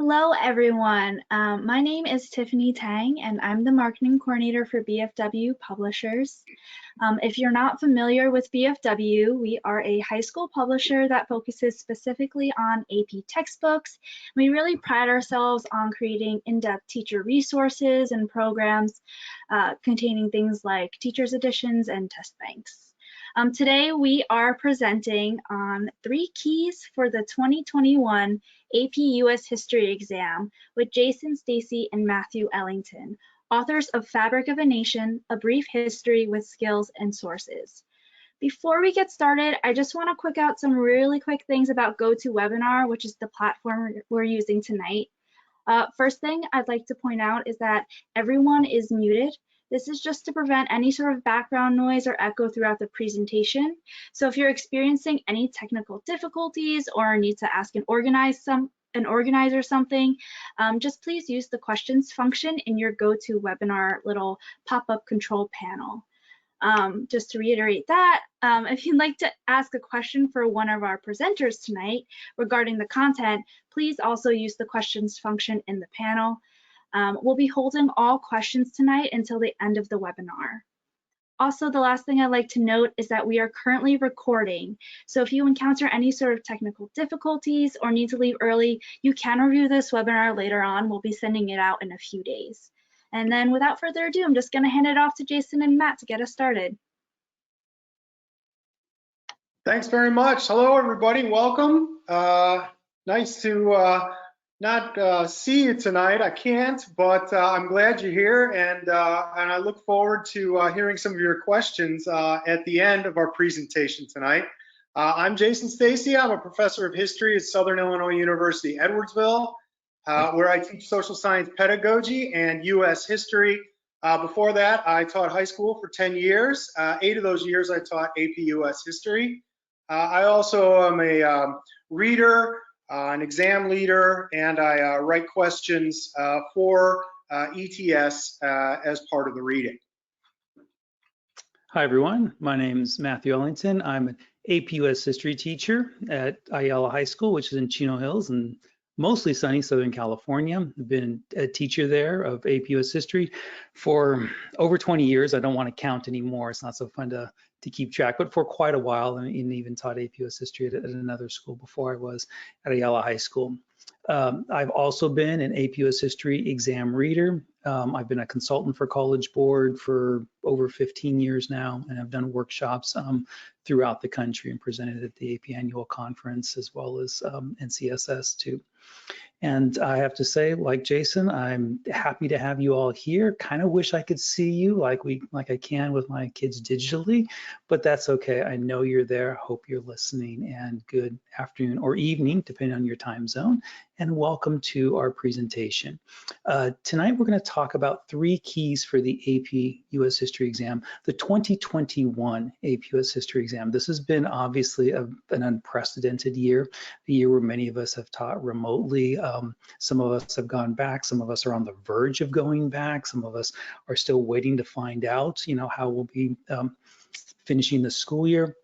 Hello, everyone. My name is Tiffany Tang, and I'm the marketing coordinator for BFW Publishers. If you're not familiar with BFW, we are a high school publisher that focuses specifically on AP textbooks. We really pride ourselves on creating in-depth teacher resources and programs containing things like teachers' editions and test banks. Today, we are presenting on 3 keys for the 2021 AP US History exam with Jason, Stacy, and Matthew Ellington, authors of Fabric of a Nation, A Brief History with Skills and Sources. Before we get started, I just want to quick out some really quick things about GoToWebinar, which is the platform we're using tonight. First thing I'd like to point out is that everyone is muted. This is just to prevent any sort of background noise or echo throughout the presentation. So if you're experiencing any technical difficulties or need to ask an organizer something, just please use the questions function in your GoToWebinar little pop-up control panel. Just to reiterate that, if you'd like to ask a question for one of our presenters tonight regarding the content, please also use the questions function in the panel. We'll be holding all questions tonight until the end of the webinar. Also, the last thing I'd like to note is that we are currently recording. So if you encounter any sort of technical difficulties or need to leave early, you can review this webinar later on. We'll be sending it out in a few days. And then without further ado, I'm just going to hand it off to Jason and Matt to get us started. Thanks very much. Hello, everybody. Welcome. Nice to not see you tonight. I can't, but I'm glad you're here, and I look forward to hearing some of your questions at the end of our presentation tonight. I'm Jason Stacy. I'm a professor of history at Southern Illinois University, Edwardsville, where I teach social science pedagogy and U.S. history. Before that, I taught high school for 10 years. 8 of those years I taught AP US history. I also am a reader, an exam leader, and I write questions for ETS as part of the reading. Hi everyone, my name is Matthew Ellington. I'm an AP US history teacher at Ayala High School, which is in Chino Hills and mostly sunny Southern California. I've been a teacher there of AP US history for over 20 years. I don't want to count anymore. It's not so fun to keep track, but for quite a while, and even taught AP US history at another school before I was at Ayala High School. I've also been an AP US history exam reader. I've been a consultant for College Board for over 15 years now, and I've done workshops throughout the country and presented at the AP Annual Conference as well as NCSS too. And I have to say, like Jason, I'm happy to have you all here. Kind of wish I could see you like I can with my kids digitally, but that's okay. I know you're there. Hope you're listening, and good afternoon or evening, depending on your time zone. And welcome to our presentation. Tonight, we're going to talk about 3 keys for the AP US History exam, the 2021 AP US History exam. This has been obviously an unprecedented year, the year where many of us have taught remotely. Some of us have gone back, some of us are on the verge of going back, some of us are still waiting to find out, how we'll be finishing the school year.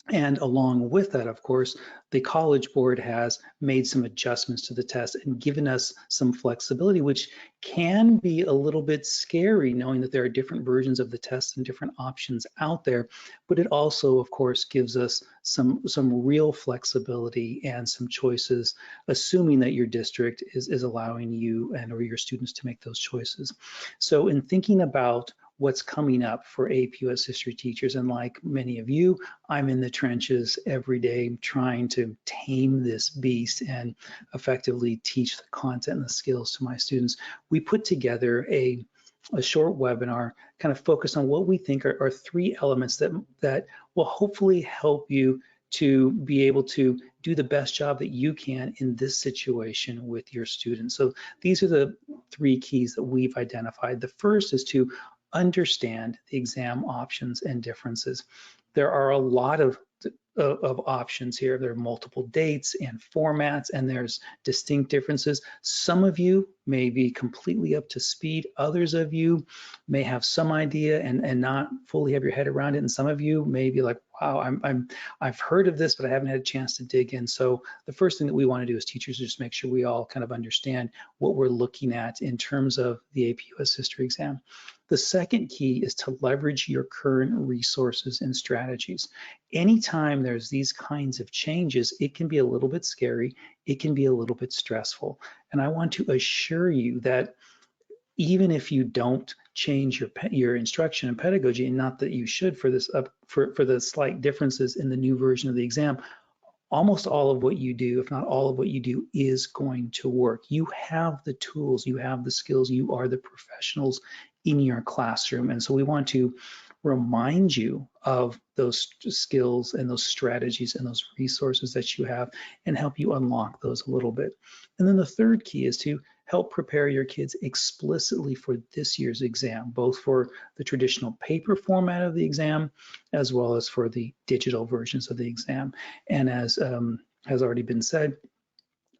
And along with that, of course, the College Board has made some adjustments to the test and given us some flexibility, which can be a little bit scary knowing that there are different versions of the test and different options out there. But it also, of course, gives us some real flexibility and some choices, assuming that your district is allowing you and or your students to make those choices. So in thinking about what's coming up for AP US history teachers, and like many of you, I'm in the trenches every day trying to tame this beast and effectively teach the content and the skills to my students. We put together a short webinar kind of focused on what we think are 3 elements that will hopefully help you to be able to do the best job that you can in this situation with your students. So these are the 3 keys that we've identified. The first is to understand the exam options and differences. There are a lot of options here. There are multiple dates and formats, and there's distinct differences. Some of you may be completely up to speed. Others of you may have some idea and not fully have your head around it. And some of you may be like, wow, I've heard of this, but I haven't had a chance to dig in. So the first thing that we want to do as teachers is just make sure we all kind of understand what we're looking at in terms of the APUS history exam. The second key is to leverage your current resources and strategies. Anytime there's these kinds of changes, it can be a little bit scary, it can be a little bit stressful. And I want to assure you that even if you don't change your instruction and pedagogy, and not that you should for this for the slight differences in the new version of the exam, almost all of what you do, if not all of what you do, is going to work. You have the tools, you have the skills, you are the professionals in your classroom. And so we want to remind you of those skills and those strategies and those resources that you have and help you unlock those a little bit. And then the third key is to help prepare your kids explicitly for this year's exam, both for the traditional paper format of the exam, as well as for the digital versions of the exam. And as has already been said,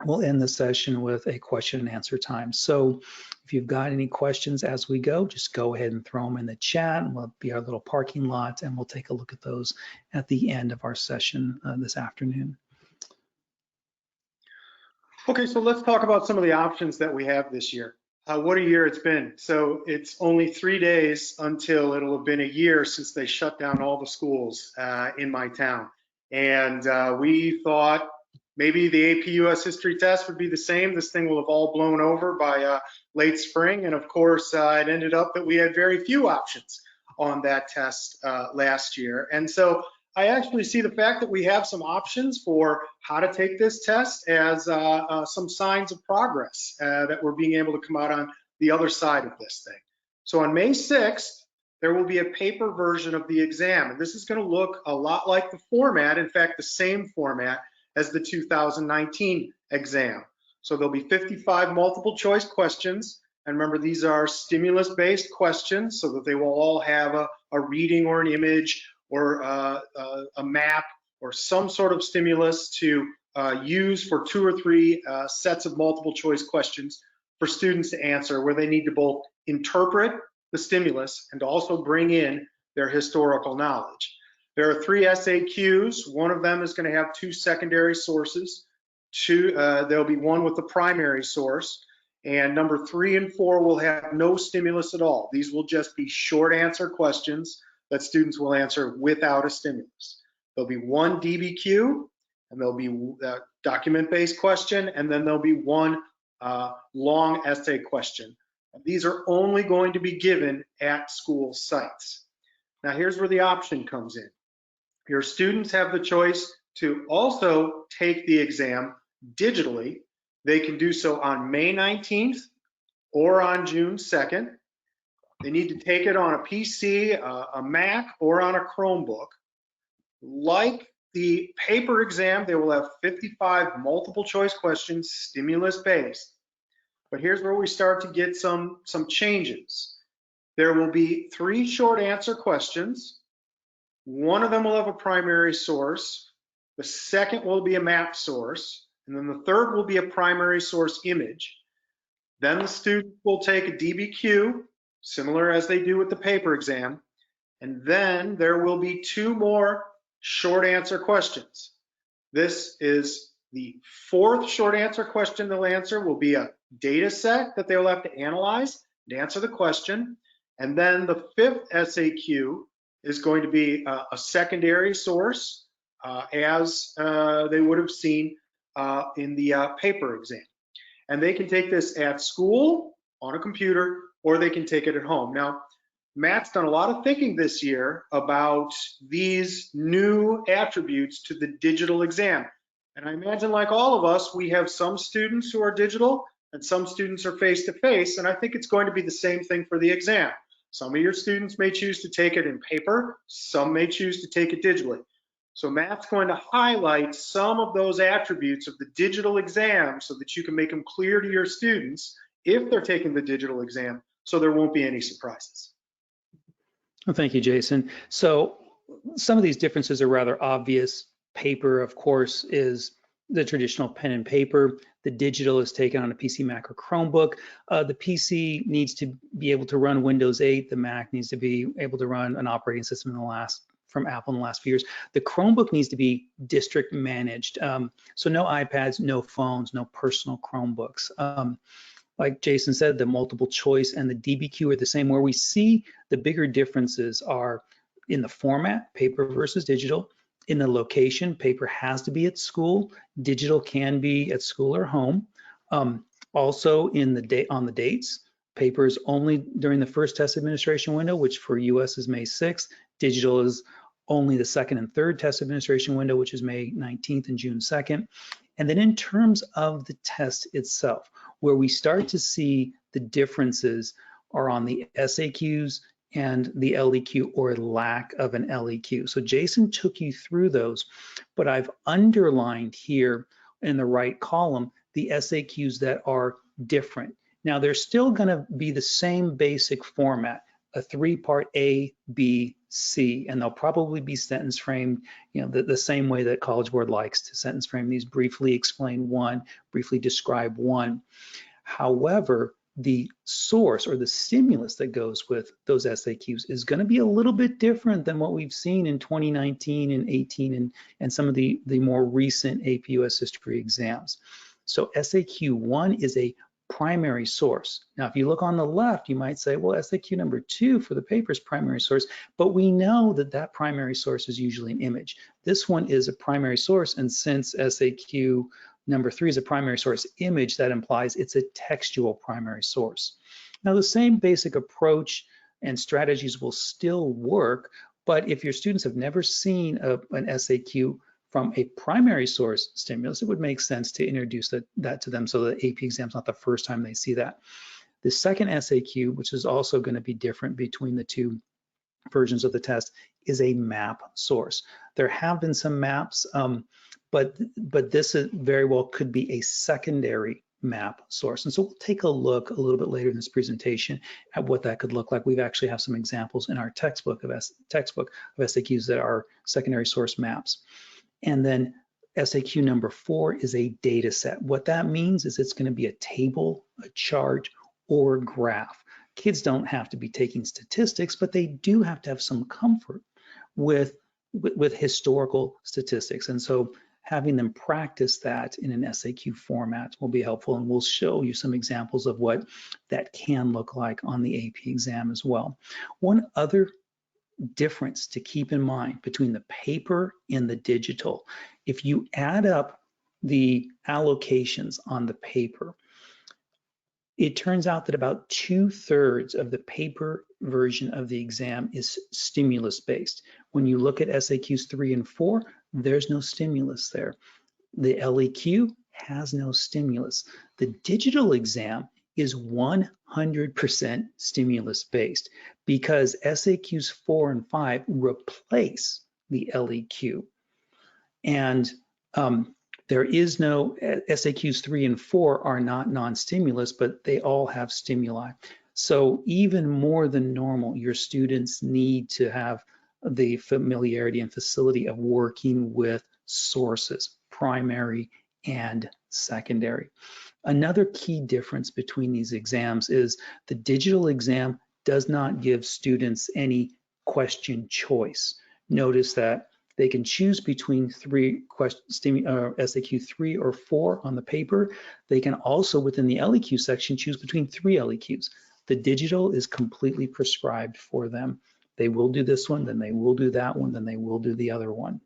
we'll end the session with a question and answer time. So if you've got any questions as we go, just go ahead and throw them in the chat, and we'll be our little parking lot, and we'll take a look at those at the end of our session this afternoon. Okay, so let's talk about some of the options that we have this year. What a year it's been. So it's only 3 days until it'll have been a year since they shut down all the schools in my town. And we thought maybe the APUS history test would be the same. This thing will have all blown over by late spring. And of course, it ended up that we had very few options on that test last year. And so I actually see the fact that we have some options for how to take this test as some signs of progress that we're being able to come out on the other side of this thing. So on May 6th, there will be a paper version of the exam. And this is going to look a lot like the format, in fact, the same format as the 2019 exam. So there'll be 55 multiple choice questions. And remember, these are stimulus-based questions so that they will all have a reading or an image or a map or some sort of stimulus to use for 2 or 3 sets of multiple choice questions for students to answer, where they need to both interpret the stimulus and also bring in their historical knowledge. There are 3 SAQs. One of them is going to have 2 secondary sources. There'll be one with the primary source. And number 3 and 4 will have no stimulus at all. These will just be short answer questions that students will answer without a stimulus. There'll be 1 DBQ, and there'll be a document-based question, and then there'll be 1 long essay question. These are only going to be given at school sites. Now here's where the option comes in. Your students have the choice to also take the exam digitally. They can do so on May 19th or on June 2nd. They need to take it on a PC, a Mac, or on a Chromebook. Like the paper exam, they will have 55 multiple choice questions, stimulus-based. But here's where we start to get some changes. There will be 3 short answer questions. One of them will have a primary source. The second will be a map source. And then the third will be a primary source image. Then the student will take a DBQ, similar as they do with the paper exam. And then there will be 2 more short answer questions. This is the 4th short answer question they'll answer will be a data set that they will have to analyze and answer the question. And then the 5th SAQ is going to be a secondary source as they would have seen in the paper exam. And they can take this at school on a computer, or they can take it at home. Now, Matt's done a lot of thinking this year about these new attributes to the digital exam. And I imagine, like all of us, we have some students who are digital and some students are face-to-face, and I think it's going to be the same thing for the exam. Some of your students may choose to take it in paper, some may choose to take it digitally. So Matt's going to highlight some of those attributes of the digital exam so that you can make them clear to your students if they're taking the digital exam, so there won't be any surprises. Well, thank you, Jason. So some of these differences are rather obvious. Paper, of course, is the traditional pen and paper. The digital is taken on a PC, Mac, or Chromebook. The PC needs to be able to run Windows 8. The Mac needs to be able to run an operating system in the last from Apple in the last few years. The Chromebook needs to be district managed. So no iPads, no phones, no personal Chromebooks. Like Jason said, the multiple choice and the DBQ are the same. Where we see the bigger differences are in the format, paper versus digital. In the location, paper has to be at school. Digital can be at school or home. Also in the on the dates, paper is only during the first test administration window, which for US is May 6th. Digital is only the second and third test administration window, which is May 19th and June 2nd. And then in terms of the test itself, where we start to see the differences are on the SAQs and the LEQ or lack of an LEQ. So Jason took you through those, but I've underlined here in the right column the SAQs that are different. Now they're still gonna be the same basic format, a 3-part A, B, C, and they'll probably be sentence framed, the same way that College Board likes to sentence frame these: briefly explain one, briefly describe one. However, the source or the stimulus that goes with those SAQs is going to be a little bit different than what we've seen in 2019 and 18 and some of the more recent APUS history exams. So SAQ 1 is a primary source. Now, if you look on the left, you might say, well, SAQ number 2 for the paper is primary source, but we know that that primary source is usually an image. This one is a primary source, and since SAQ number 3 is a primary source image, that implies it's a textual primary source. Now, the same basic approach and strategies will still work, but if your students have never seen an SAQ from a primary source stimulus, it would make sense to introduce that to them so the AP exam is not the first time they see that. The second SAQ, which is also going to be different between the two versions of the test, is a map source. There have been some maps, but this very well could be a secondary map source. And so we'll take a look a little bit later in this presentation at what that could look like. We've actually have some examples in our textbook of SAQs that are secondary source maps. And then SAQ number 4 is a data set. What that means is it's going to be a table, a chart, or a graph. Kids don't have to be taking statistics, but they do have to have some comfort with historical statistics. And so having them practice that in an SAQ format will be helpful, and we'll show you some examples of what that can look like on the AP exam as well. One other difference to keep in mind between the paper and the digital, if you add up the allocations on the paper, it turns out that about 2/3 of the paper version of the exam is stimulus based. When you look at SAQs 3 and 4, there's no stimulus there. The LEQ has no stimulus. The digital exam is 100% stimulus based because SAQs 4 and 5 replace the LEQ. And there is no, SAQs 3 and 4 are not non-stimulus, but they all have stimuli. So even more than normal, your students need to have the familiarity and facility of working with sources, primary and secondary. Another key difference between these exams is the digital exam does not give students any question choice. Notice that they can choose between SAQ 3 or 4 on the paper. They can also, within the LEQ section, choose between 3 LEQs. The digital is completely prescribed for them. They will do this one, then they will do that one, then they will do the other one.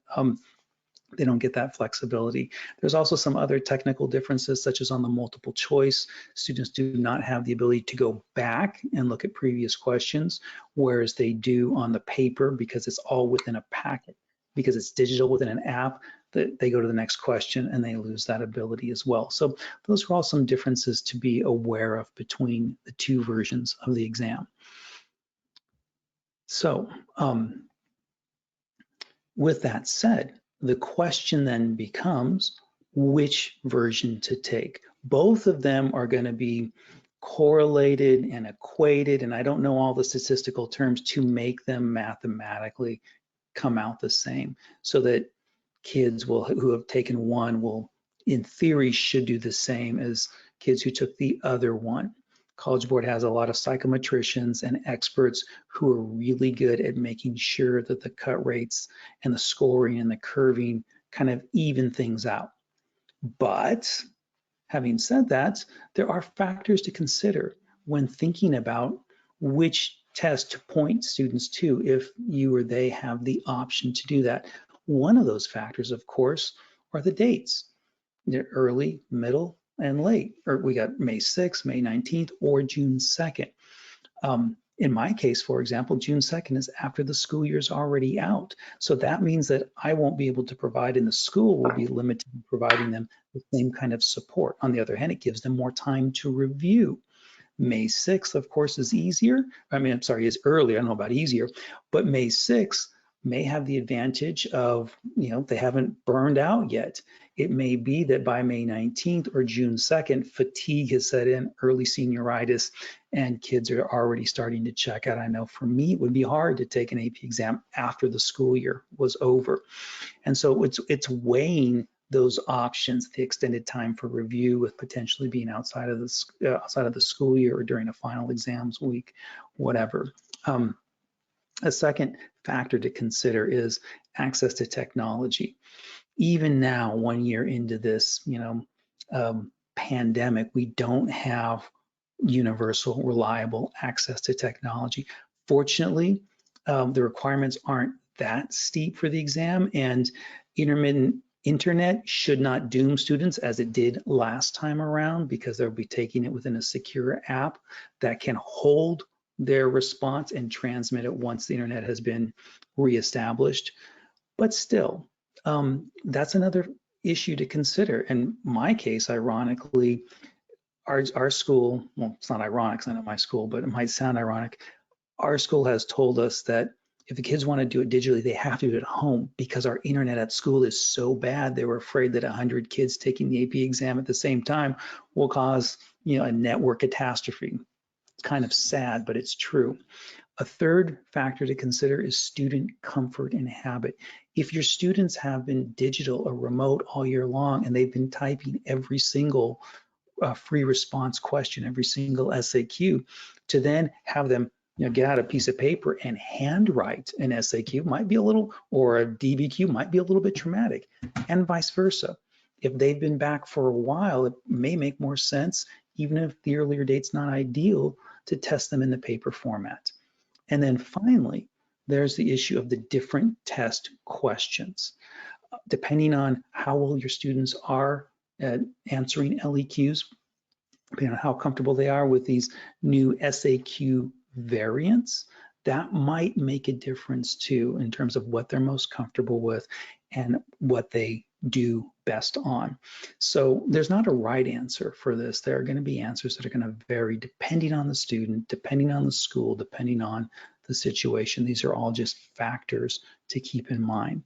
They don't get that flexibility. There's also some other technical differences, such as on the multiple choice. Students do not have the ability to go back and look at previous questions, whereas they do on the paper because it's all within a packet. Because it's digital within an app, that they go to the next question and they lose that ability as well. So those are all some differences to be aware of between the two versions of the exam. So with that said, the question then becomes which version to take. Both of them are going to be correlated and equated, and I don't know all the statistical terms to make them mathematically come out the same, so that kids who have taken one will, in theory, should do the same as kids who took the other one. College Board has a lot of psychometricians and experts who are really good at making sure that the cut rates and the scoring and the curving kind of even things out. But having said that, there are factors to consider when thinking about which test to point students to if you or they have the option to do that. One of those factors, of course, are the dates. They're early, middle, and late. Or we got May 6th, May 19th, or June 2nd. In my case, for example, June 2nd is after the school year is already out. So that means that I won't be able to provide, and the school will be limited in providing them the same kind of support. On the other hand, it gives them more time to review. May 6th, of course, is easier. Is earlier. I don't know about easier, but May 6th may have the advantage of, they haven't burned out yet. It may be that by May 19th or June 2nd, fatigue has set in, early senioritis, and kids are already starting to check out. I know for me, it would be hard to take an AP exam after the school year was over. And so it's weighing those options, the extended time for review with potentially being outside of the school year or during a final exams week, whatever. A second factor to consider is access to technology. Even now, 1 year into this, pandemic, we don't have universal, reliable access to technology. Fortunately, the requirements aren't that steep for the exam, and intermittent internet should not doom students as it did last time around, because they'll be taking it within a secure app that can hold their response and transmit it once the internet has been reestablished. But still, that's another issue to consider. In my case, ironically, our school, well, it's not ironic, it's not at my school, but it might sound ironic. Our school has told us that if the kids want to do it digitally, they have to do it at home, because our internet at school is so bad. They were afraid that 100 kids taking the AP exam at the same time will cause, a network catastrophe. It's kind of sad, but it's true. A third factor to consider is student comfort and habit. If your students have been digital or remote all year long and they've been typing every single free response question, every single SAQ, to then have them get out a piece of paper and handwrite an SAQ might be a little, or a DBQ might be a little bit traumatic, and vice versa. If they've been back for a while, it may make more sense, even if the earlier date's not ideal, to test them in the paper format. And then finally, there's the issue of the different test questions. Depending on how well your students are at answering LEQs, depending on how comfortable they are with these new SAQ variants, that might make a difference too in terms of what they're most comfortable with and what they do best on. So there's not a right answer for this. There are going to be answers that are going to vary depending on the student, depending on the school, depending on the situation. These are all just factors to keep in mind.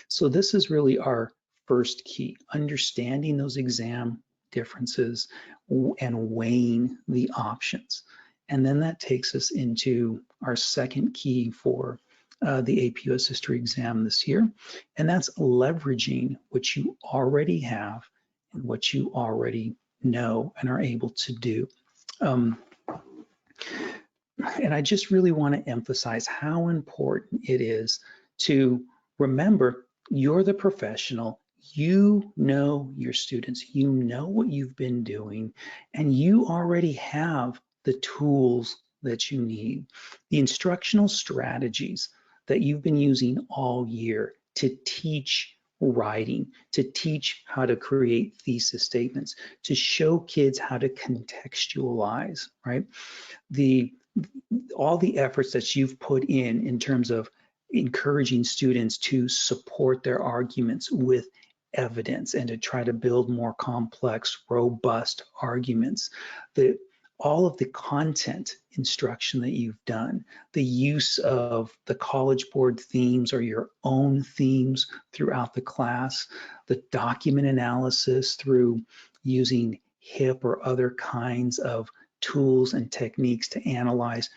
So this is really our first key, understanding those exam differences and weighing the options. And then that takes us into our second key for the APUS history exam this year, and that's leveraging what you already have and what you already know and are able to do. And I just really want to emphasize how important it is to remember you're the professional, you know your students, you know what you've been doing, and you already have the tools that you need, the instructional strategies that you've been using all year to teach writing, to teach how to create thesis statements, to show kids how to contextualize, right? All the efforts that you've put in terms of encouraging students to support their arguments with evidence and to try to build more complex, robust arguments. All of the content instruction that you've done, the use of the College Board themes or your own themes throughout the class, the document analysis through using HIP or other kinds of tools and techniques to analyze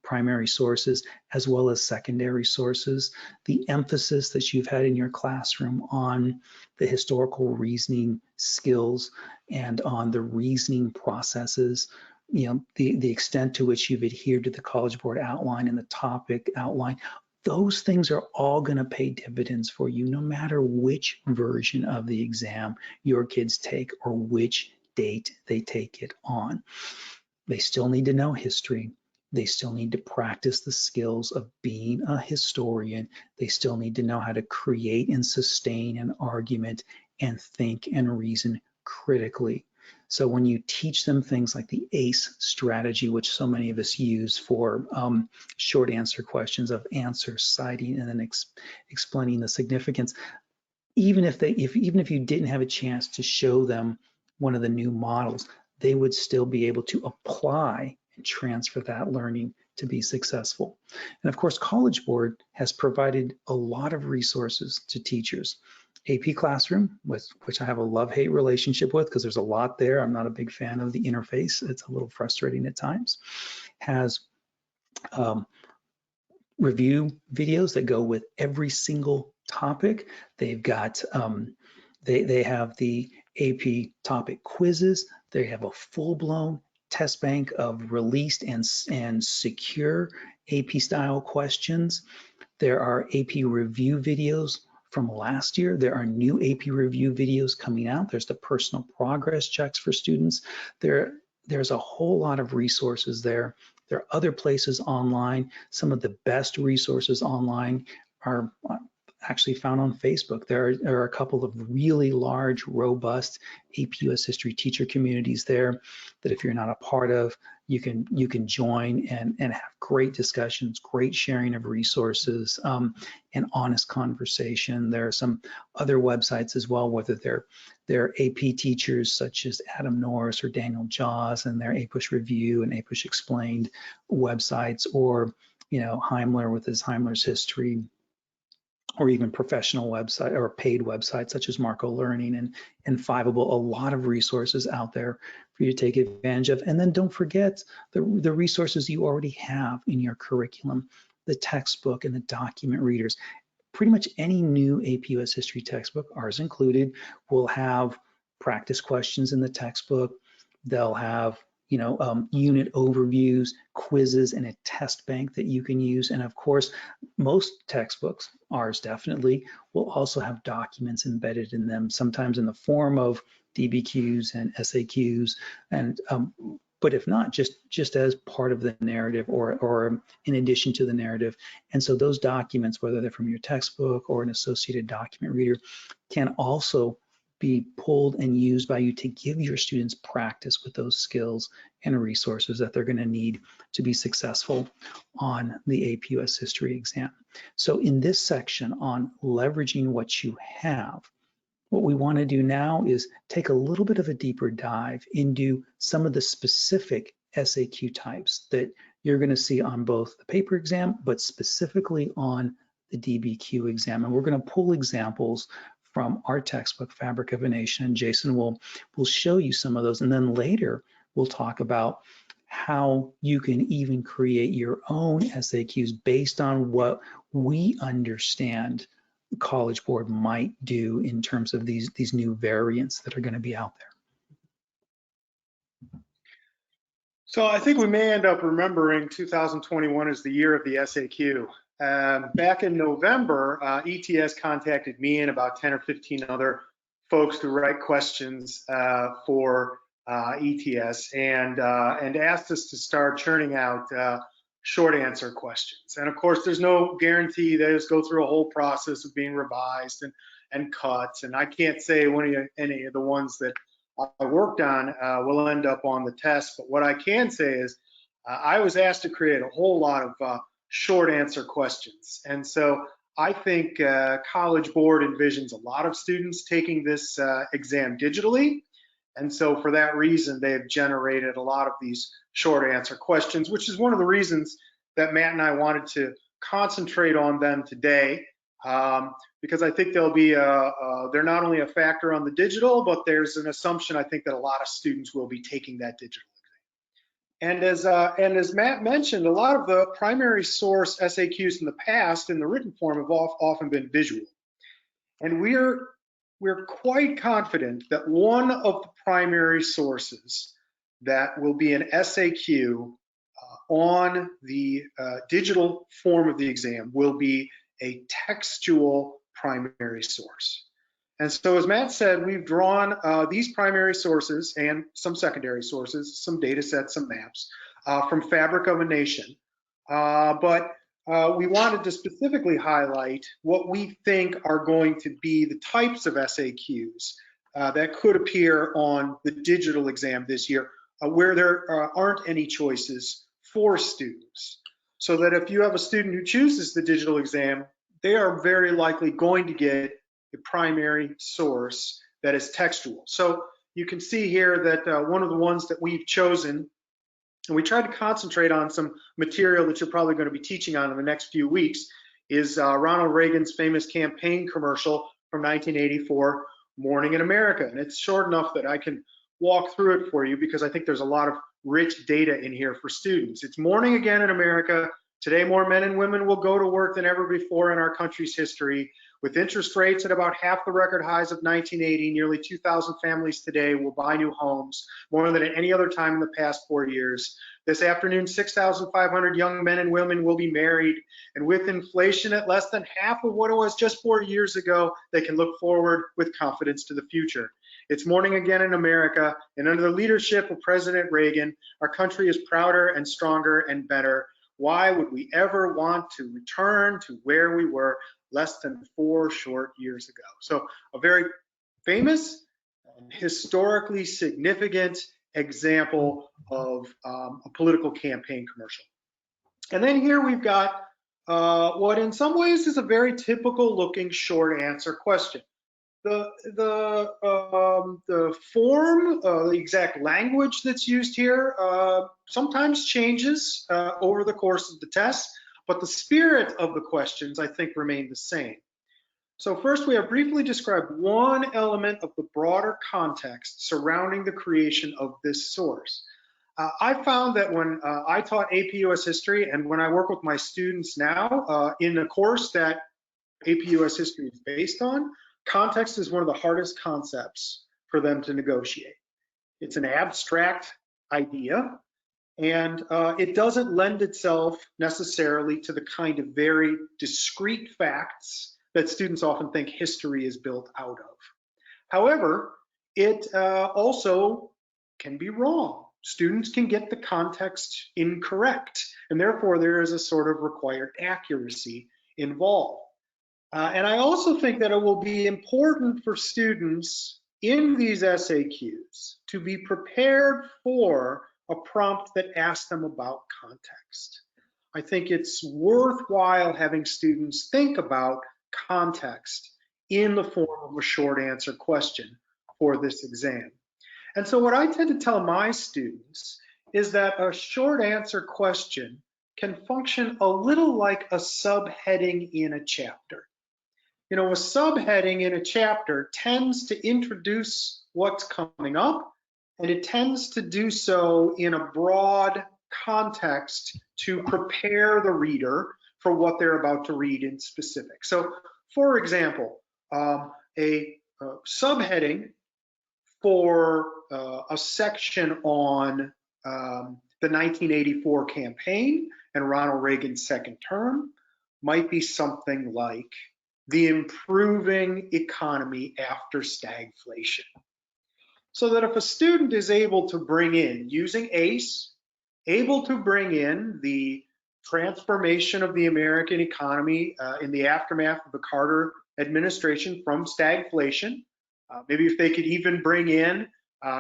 primary sources as well as secondary sources, the emphasis that you've had in your classroom on the historical reasoning skills and on the reasoning processes the extent to which you've adhered to the College Board outline and the topic outline. Those things are all going to pay dividends for you, no matter which version of the exam your kids take or which date they take it on. They still need to know history. They still need to practice the skills of being a historian. They still need to know how to create and sustain an argument and think and reason critically. So when you teach them things like the ACE strategy, which so many of us use for short answer questions of answer, citing, and then explaining the significance, even if you didn't have a chance to show them one of the new models, they would still be able to apply and transfer that learning to be successful. And of course, College Board has provided a lot of resources to teachers. AP Classroom, which I have a love-hate relationship with because there's a lot there. I'm not a big fan of the interface. It's a little frustrating at times. Has review videos that go with every single topic. They've got, they have the AP topic quizzes. They have a full-blown test bank of released and secure AP style questions. There are AP review videos from last year. There are new AP review videos coming out. There's the personal progress checks for students. There's a whole lot of resources there. There are other places online. Some of the best resources online are actually found on Facebook. There are a couple of really large, robust APUS history teacher communities there that if you're not a part of, you can join and have great discussions, great sharing of resources, and honest conversation. There are some other websites as well, whether they're AP teachers such as Adam Norris or Daniel Jaws and their APUSH Review and APUSH Explained websites, or Heimler with his Heimler's History, or even professional website or paid websites such as Marco Learning and Fiveable. A lot of resources out there for you to take advantage of. And then don't forget the resources you already have in your curriculum, the textbook and the document readers. Pretty much any new APUS history textbook, ours included, will have practice questions in the textbook. They'll have unit overviews, quizzes, and a test bank that you can use. And of course, most textbooks, ours definitely, will also have documents embedded in them, sometimes in the form of DBQs and SAQs, and but if not, just as part of the narrative or in addition to the narrative. And so those documents, whether they're from your textbook or an associated document reader, can also be pulled and used by you to give your students practice with those skills and resources that they're going to need to be successful on the APUS history exam. So in this section on leveraging what you have, what we want to do now is take a little bit of a deeper dive into some of the specific SAQ types that you're going to see on both the paper exam, but specifically on the DBQ exam. And we're going to pull examples from our textbook, Fabric of a Nation, and Jason will show you some of those. And then later, we'll talk about how you can even create your own SAQs based on what we understand the College Board might do in terms of these new variants that are going to be out there. So I think we may end up remembering 2021 as the year of the SAQ. Back in November, ETS contacted me and about 10 or 15 other folks to write questions for ETS and asked us to start churning out short answer questions. And of course, there's no guarantee. They just go through a whole process of being revised and cut. And I can't say any of the ones that I worked on will end up on the test. But what I can say is I was asked to create a whole lot of short answer questions. And so I think College Board envisions a lot of students taking this exam digitally. And so for that reason, they've generated a lot of these short answer questions, which is one of the reasons that Matt and I wanted to concentrate on them today, because I think they'll be they're not only a factor on the digital, but there's an assumption I think that a lot of students will be taking that digital exam. And as Matt mentioned, a lot of the primary source SAQs in the past in the written form have often been visual. And we're quite confident that one of the primary sources that will be an SAQ on the digital form of the exam will be a textual primary source. And so as Matt said, we've drawn these primary sources and some secondary sources, some data sets, some maps from Fabric of a Nation. But we wanted to specifically highlight what we think are going to be the types of SAQs that could appear on the digital exam this year, where there aren't any choices for students. So that if you have a student who chooses the digital exam, they are very likely going to get a primary source that is textual. So you can see here that one of the ones that we've chosen, and we tried to concentrate on some material that you're probably going to be teaching on in the next few weeks, is Ronald Reagan's famous campaign commercial from 1984, Morning in America. And it's short enough that I can walk through it for you because I think there's a lot of rich data in here for students. It's morning again in America. Today, more men and women will go to work than ever before in our country's history. With interest rates at about half the record highs of 1980, nearly 2,000 families today will buy new homes, more than at any other time in the past 4 years. This afternoon, 6,500 young men and women will be married, and with inflation at less than half of what it was just 4 years ago, they can look forward with confidence to the future. It's morning again in America, and under the leadership of President Reagan, our country is prouder and stronger and better. Why would we ever want to return to where we were less than 4 short years ago? So a very famous, historically significant example of a political campaign commercial. And then here we've got what in some ways is a very typical looking short answer question. The form, the exact language that's used here sometimes changes over the course of the test, but the spirit of the questions, I think, remain the same. So first, we have briefly described one element of the broader context surrounding the creation of this source. I found that when I taught AP US History and when I work with my students now in a course that AP US History is based on, context is one of the hardest concepts for them to negotiate. It's an abstract idea, and it doesn't lend itself necessarily to the kind of very discrete facts that students often think history is built out of. However, it also can be wrong. Students can get the context incorrect, and therefore there is a sort of required accuracy involved. And I also think that it will be important for students in these SAQs to be prepared for a prompt that asks them about context. I think it's worthwhile having students think about context in the form of a short answer question for this exam. And so what I tend to tell my students is that a short answer question can function a little like a subheading in a chapter. You know, a subheading in a chapter tends to introduce what's coming up, and it tends to do so in a broad context to prepare the reader for what they're about to read in specific. So, for example, a subheading for a section on the 1984 campaign and Ronald Reagan's second term might be something like the improving economy after stagflation. So that if a student is able to bring in, using ACE, able to bring in the transformation of the American economy in the aftermath of the Carter administration from stagflation, maybe if they could even bring in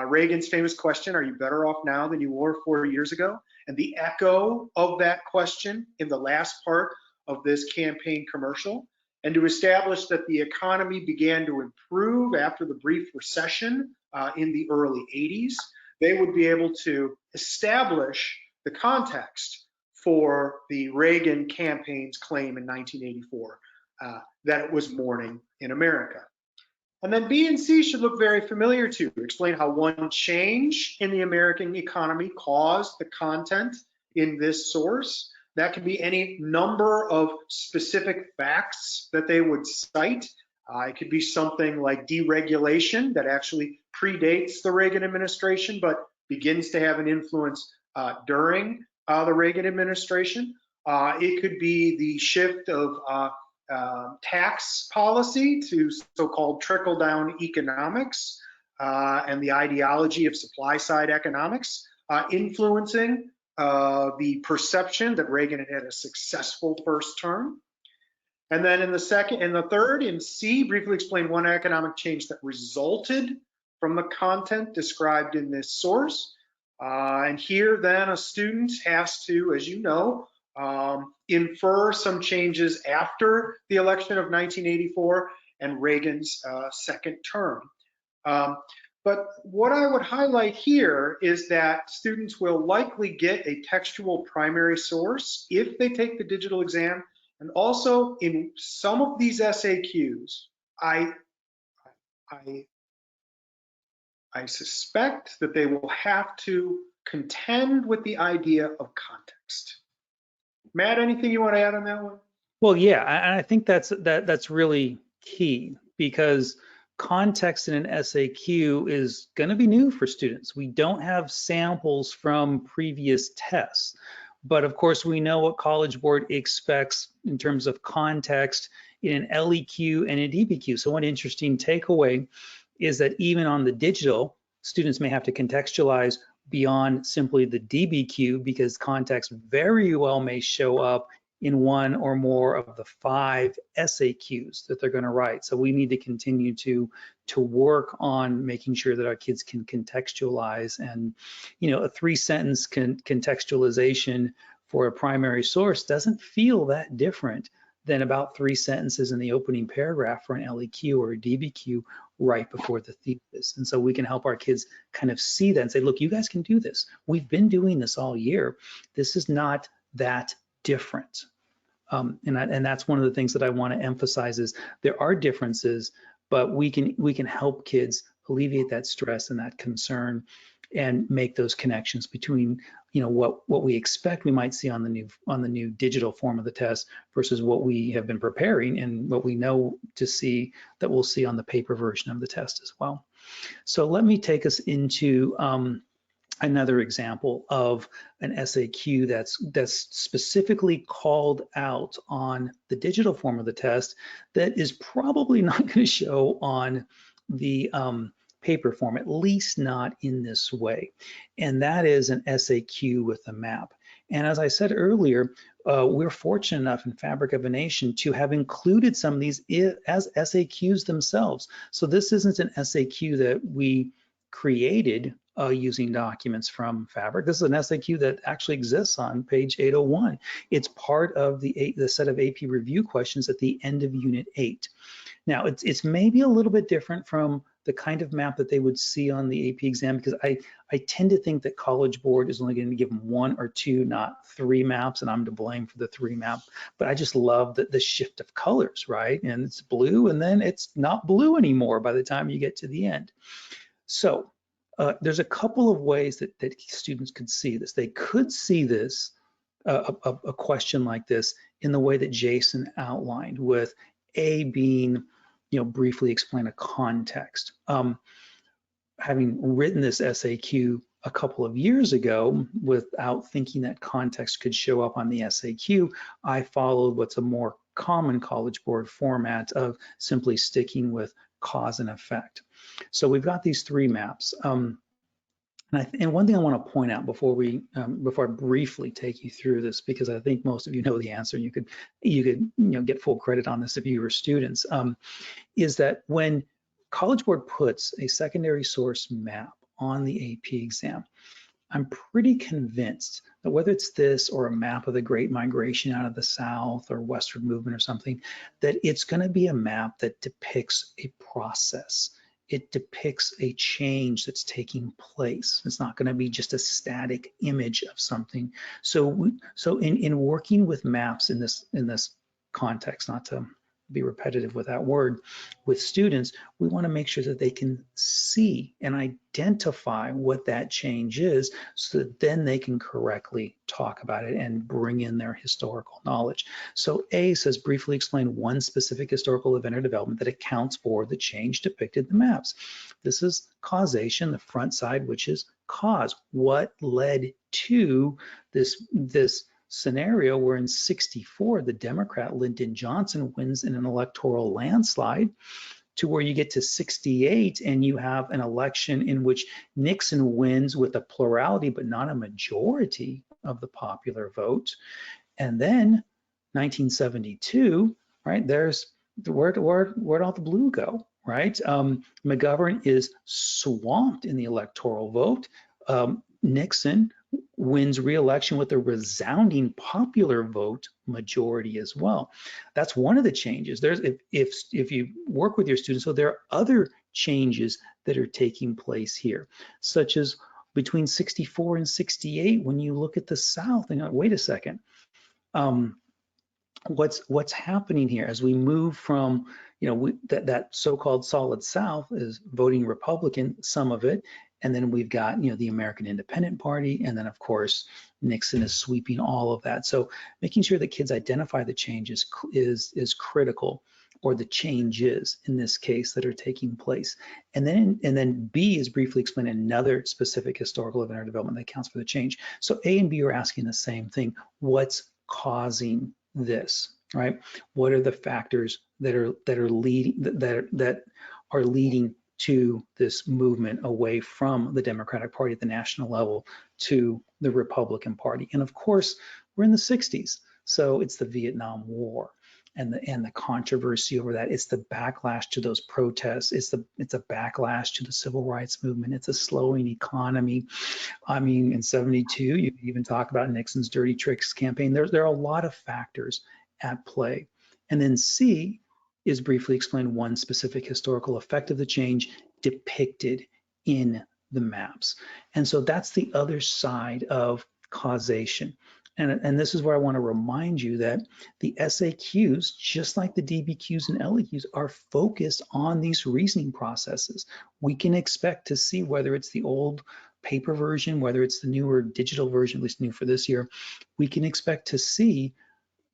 Reagan's famous question, are you better off now than you were 4 years ago? And the echo of that question in the last part of this campaign commercial, and to establish that the economy began to improve after the brief recession in the early 80s, they would be able to establish the context for the Reagan campaign's claim in 1984 that it was morning in America. And then B and C should look very familiar to explain how one change in the American economy caused the content in this source. That can be any number of specific facts that they would cite. It could be something like deregulation that actually predates the Reagan administration, but begins to have an influence during the Reagan administration. It could be the shift of tax policy to so-called trickle-down economics and the ideology of supply-side economics influencing the perception that Reagan had a successful first term. And then in the second and the third, in C, briefly explain one economic change that resulted from the content described in this source. And here then a student has to, as you know, infer some changes after the election of 1984 and Reagan's second term. But what I would highlight here is that students will likely get a textual primary source if they take the digital exam. And also in some of these SAQs, I suspect that they will have to contend with the idea of context. Matt, anything you want to add on that one? Well, yeah, I think that's really key, because context in an SAQ is going to be new for students. We don't have samples from previous tests, but of course we know what College Board expects in terms of context in an LEQ and a DBQ. So one interesting takeaway is that even on the digital, students may have to contextualize beyond simply the DBQ, because context very well may show up in one or more of the 5 SAQs that they're going to write. So we need to continue to work on making sure that our kids can contextualize. And, you know, a 3-sentence contextualization for a primary source doesn't feel that different than about 3 sentences in the opening paragraph for an LEQ or a DBQ right before the thesis. And so we can help our kids kind of see that and say, look, you guys can do this. We've been doing this all year. This is not that different. And that's one of the things that I want to emphasize is there are differences, but we can help kids alleviate that stress and that concern and make those connections between, you know, what we expect we might see on the new digital form of the test versus what we have been preparing and what we know to see that we'll see on the paper version of the test as well. So let me take us into another example of an SAQ that's specifically called out on the digital form of the test that is probably not going to show on the paper form, at least not in this way. And that is an SAQ with a map. And as I said earlier, we're fortunate enough in Fabric of a Nation to have included some of these as SAQs themselves. So this isn't an SAQ that we created using documents from Fabric. This is an SAQ that actually exists on page 801. It's part of the set of AP review questions at the end of Unit 8. Now, it's maybe a little bit different from the kind of map that they would see on the AP exam, because I tend to think that College Board is only going to give them 1 or 2, not 3 maps, and I'm to blame for the 3 map. But I just love the shift of colors, right? And it's blue, and then it's not blue anymore by the time you get to the end. So there's a couple of ways that students could see this. They could see this, a question like this, in the way that Jason outlined, with A being, you know, briefly explain a context. Having written this SAQ a couple of years ago without thinking that context could show up on the SAQ, I followed what's a more common College Board format of simply sticking with cause and effect. So we've got these 3 maps. And one thing I want to point out before I briefly take you through this, because I think most of you know the answer, you could get full credit on this if you were students, is that when College Board puts a secondary source map on the AP exam, I'm pretty convinced that whether it's this or a map of the Great Migration out of the South or Westward Movement or something, that it's going to be a map that depicts a process. It depicts a change that's taking place. It's not going to be just a static image of something. So in working with maps in this context, not to be repetitive with that word, with students, we want to make sure that they can see and identify what that change is, so that then they can correctly talk about it and bring in their historical knowledge. So A says, briefly explain one specific historical event or development that accounts for the change depicted in the maps. This is causation, the front side, which is cause? What led to this scenario where in 64, the Democrat Lyndon Johnson wins in an electoral landslide, to where you get to 68 and you have an election in which Nixon wins with a plurality but not a majority of the popular vote. And then 1972, right, there's where'd all the blue go, right? McGovern is swamped in the electoral vote. Nixon wins re-election with a resounding popular vote majority as well. That's one of the changes. There's if you work with your students, so there are other changes that are taking place here, such as between 64 and 68, when you look at the South and go, wait a second, what's happening here as we move from, you know, that so-called solid South is voting Republican, some of it, and then we've got, you know, the American Independent Party, and then of course Nixon is sweeping all of that. So making sure that kids identify the changes is critical, or the changes in this case that are taking place. And then B is briefly explain another specific historical event or development that accounts for the change. So A and B are asking the same thing: what's causing this, right? What are the factors that are leading to this movement away from the Democratic Party at the national level to the Republican Party? And of course, we're in the 60s, so it's the Vietnam War and the controversy over that. It's the backlash to those protests. It's a backlash to the civil rights movement. It's a slowing economy. I mean, in 72, you even talk about Nixon's dirty tricks campaign. There are a lot of factors at play. And then C is briefly explain one specific historical effect of the change depicted in the maps. And so that's the other side of causation. And this is where I want to remind you that the SAQs, just like the DBQs and LEQs, are focused on these reasoning processes. We can expect to see, whether it's the old paper version, whether it's the newer digital version, at least new for this year, we can expect to see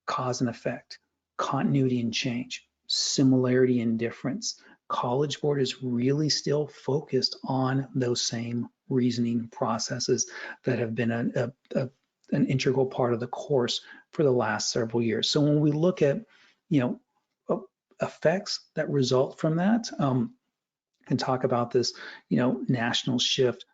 cause and effect, continuity and change, similarity and difference. College Board is really still focused on those same reasoning processes that have been an integral part of the course for the last several years. So when we look at, you know, effects that result from that, and talk about this, you know, national shift,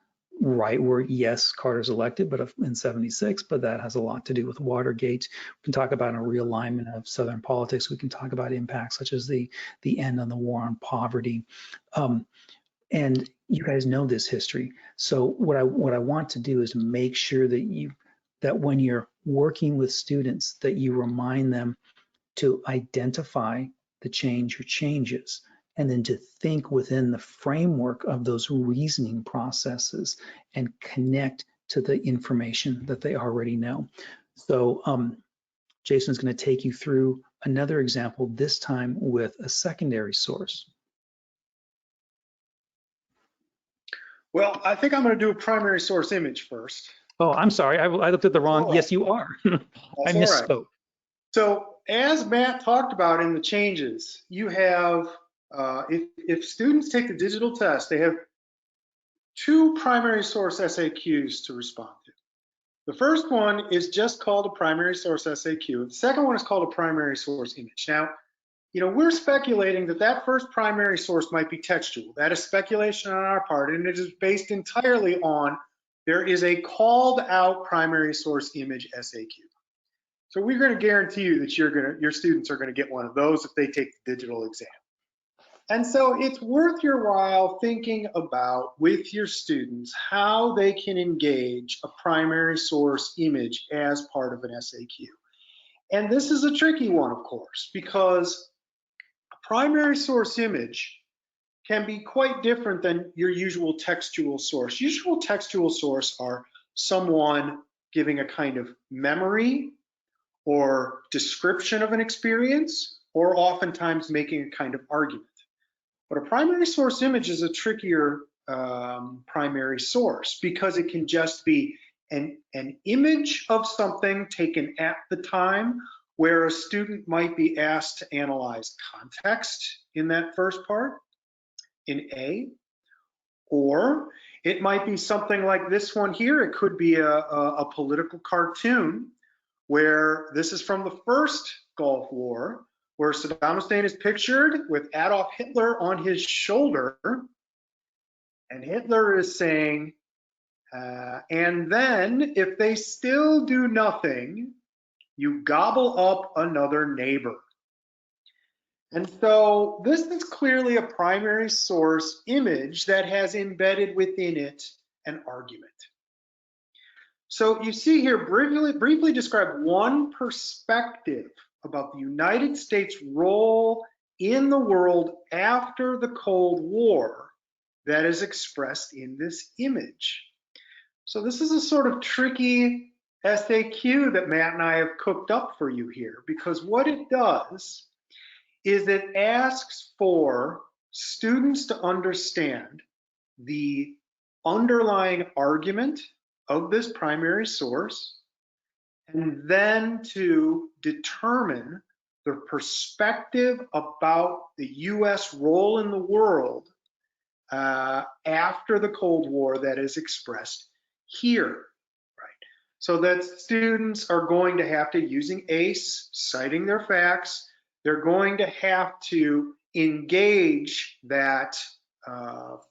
right, where yes, Carter's elected, but in 76, but that has a lot to do with Watergate. We can talk about a realignment of Southern politics. We can talk about impacts such as the end on the war on poverty. And you guys know this history. So what I want to do is make sure that when you're working with students, that you remind them to identify the change or changes, and then to think within the framework of those reasoning processes and connect to the information that they already know. So Jason's going to take you through another example, this time with a secondary source. Well, I think I'm going to do a primary source image first. Oh, I'm sorry. I looked at the wrong. Yes, you are. I misspoke. Right. So as Matt talked about in the changes, you have, if students take the digital test, they have two primary source SAQs to respond to. The first one is just called a primary source SAQ. The second one is called a primary source image. Now, you know, we're speculating that first primary source might be textual. That is speculation on our part, and it is based entirely on there is a called out primary source image SAQ. So we're going to guarantee you that your students are going to get one of those if they take the digital exam. And so it's worth your while thinking about with your students how they can engage a primary source image as part of an SAQ. And this is a tricky one, of course, because a primary source image can be quite different than your usual textual source. Usual textual source are someone giving a kind of memory or description of an experience, or oftentimes making a kind of argument. But a primary source image is a trickier primary source because it can just be an image of something taken at the time, where a student might be asked to analyze context in that first part, in A, or It might be something like this one here. It could be a political cartoon where this is from the first Gulf War, where Saddam Hussein is pictured with Adolf Hitler on his shoulder. And Hitler is saying, and then if they still do nothing, you gobble up another neighbor. And so this is clearly a primary source image that has embedded within it an argument. So you see here, briefly describe one perspective about the United States' role in the world after the Cold War that is expressed in this image. So this is a sort of tricky SAQ that Matt and I have cooked up for you here, because what it does is it asks for students to understand the underlying argument of this primary source, and then to determine the perspective about the US role in the world after the Cold War that is expressed here, right? So that students are going to have to, using ACE, citing their facts, they're going to have to engage that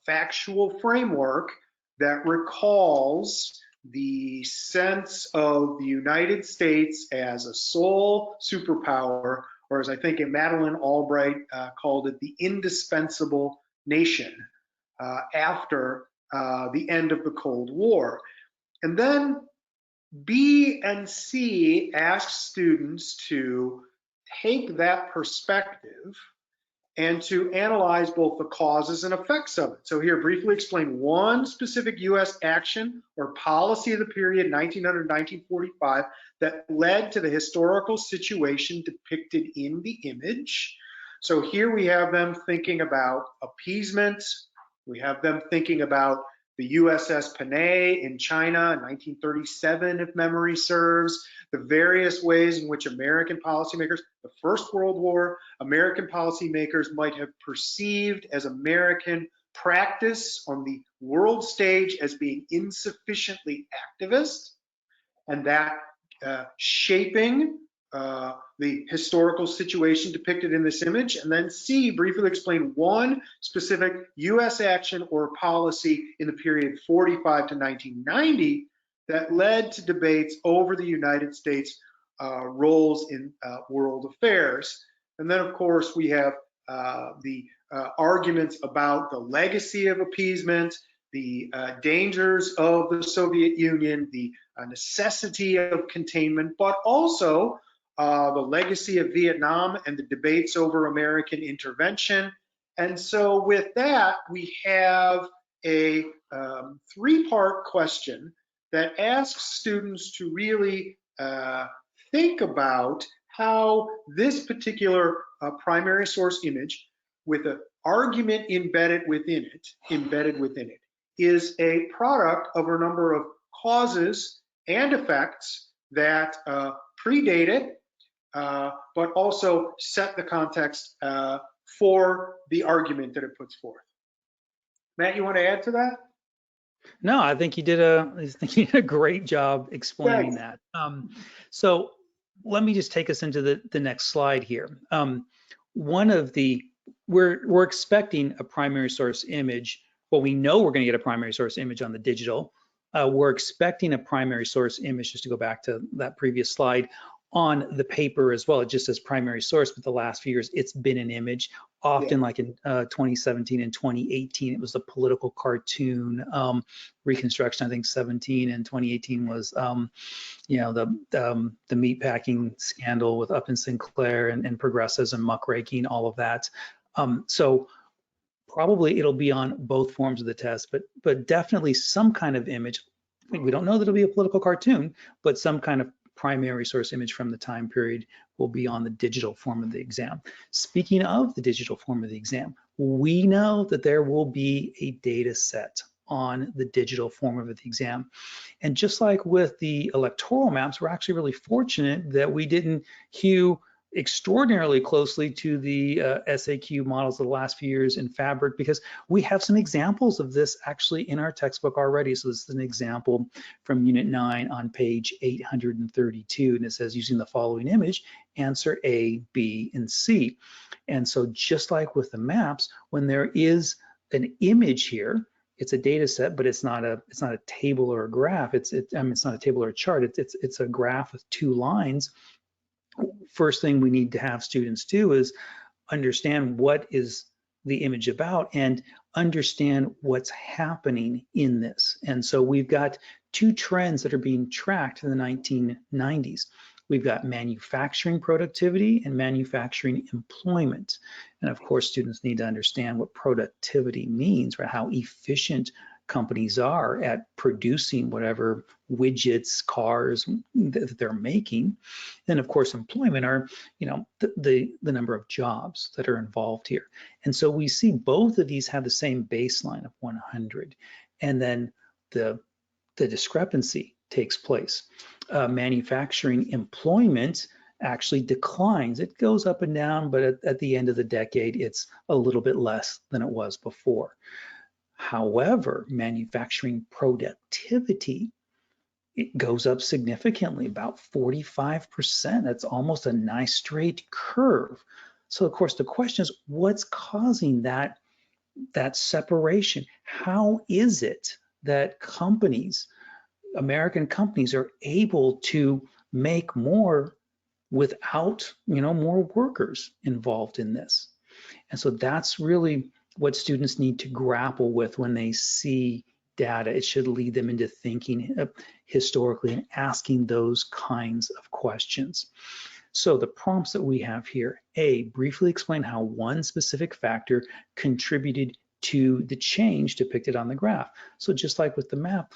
factual framework that recalls the sense of the United States as a sole superpower, or as I think Madeleine Albright called it, the indispensable nation after the end of the Cold War. And then B and C ask students to take that perspective and to analyze both the causes and effects of it. So here, briefly explain one specific US action or policy of the period 1900-1945 that led to the historical situation depicted in the image. So here we have them thinking about appeasement. We have them thinking about the USS Panay in China in 1937, if memory serves, the various ways in which American policymakers, the First World War, American policymakers might have perceived as American practice on the world stage as being insufficiently activist, and that shaping the historical situation depicted in this image. And then C, briefly explain one specific US action or policy in the period 45 to 1990 that led to debates over the United States roles in world affairs. And then of course we have the arguments about the legacy of appeasement, the dangers of the Soviet Union, the necessity of containment, but also the legacy of Vietnam and the debates over American intervention. And so with that, we have a three-part question that asks students to really think about how this particular primary source image, with an argument embedded within it, is a product of a number of causes and effects that predate it, but also set the context for the argument that it puts forth. Matt, you want to add to that? No, I think you did a great job explaining that. So let me just take us into the next slide here. We're expecting a primary source image. Well, we know we're going to get a primary source image on the digital. We're expecting a primary source image, just to go back to that previous slide, on the paper as well. It just says primary source, but the last few years it's been an image. Often, like in 2017 and 2018, it was a political cartoon reconstruction. I think 17 and 2018 was, you know, the meatpacking scandal with Upton Sinclair and progressives and muckraking, all of that. So probably it'll be on both forms of the test, but definitely some kind of image. We don't know that it'll be a political cartoon, but some kind of primary source image from the time period will be on the digital form of the exam. Speaking of the digital form of the exam, we know that there will be a data set on the digital form of the exam. And just like with the electoral maps, we're actually really fortunate that we didn't hew extraordinarily closely to the SAQ models of the last few years in Fabric, because we have some examples of this actually in our textbook already. So this is an example from Unit 9 on page 832, and it says, using the following image, answer A, B, and C. And so just like with the maps, when there is an image here, it's a data set, but it's not a table or a graph. It's not a table or a chart. It's a graph with two lines. First thing we need to have students do is understand what is the image about and understand what's happening in this. And so we've got two trends that are being tracked in the 1990s. We've got manufacturing productivity and manufacturing employment. And of course, students need to understand what productivity means, right? How efficient companies are at producing whatever widgets, cars that they're making. And of course, employment are, the number of jobs that are involved here. And so we see both of these have the same baseline of 100. And then the discrepancy takes place. Manufacturing employment actually declines. It goes up and down, but at the end of the decade, it's a little bit less than it was before. However, manufacturing productivity, it goes up significantly, about 45%. That's almost a nice straight curve. So of course, the question is, what's causing that separation? How is it that companies, American companies, are able to make more without, more workers involved in this? And so that's really what students need to grapple with when they see data. It should lead them into thinking historically and asking those kinds of questions. So the prompts that we have here: A, briefly explain how one specific factor contributed to the change depicted on the graph. So just like with the map,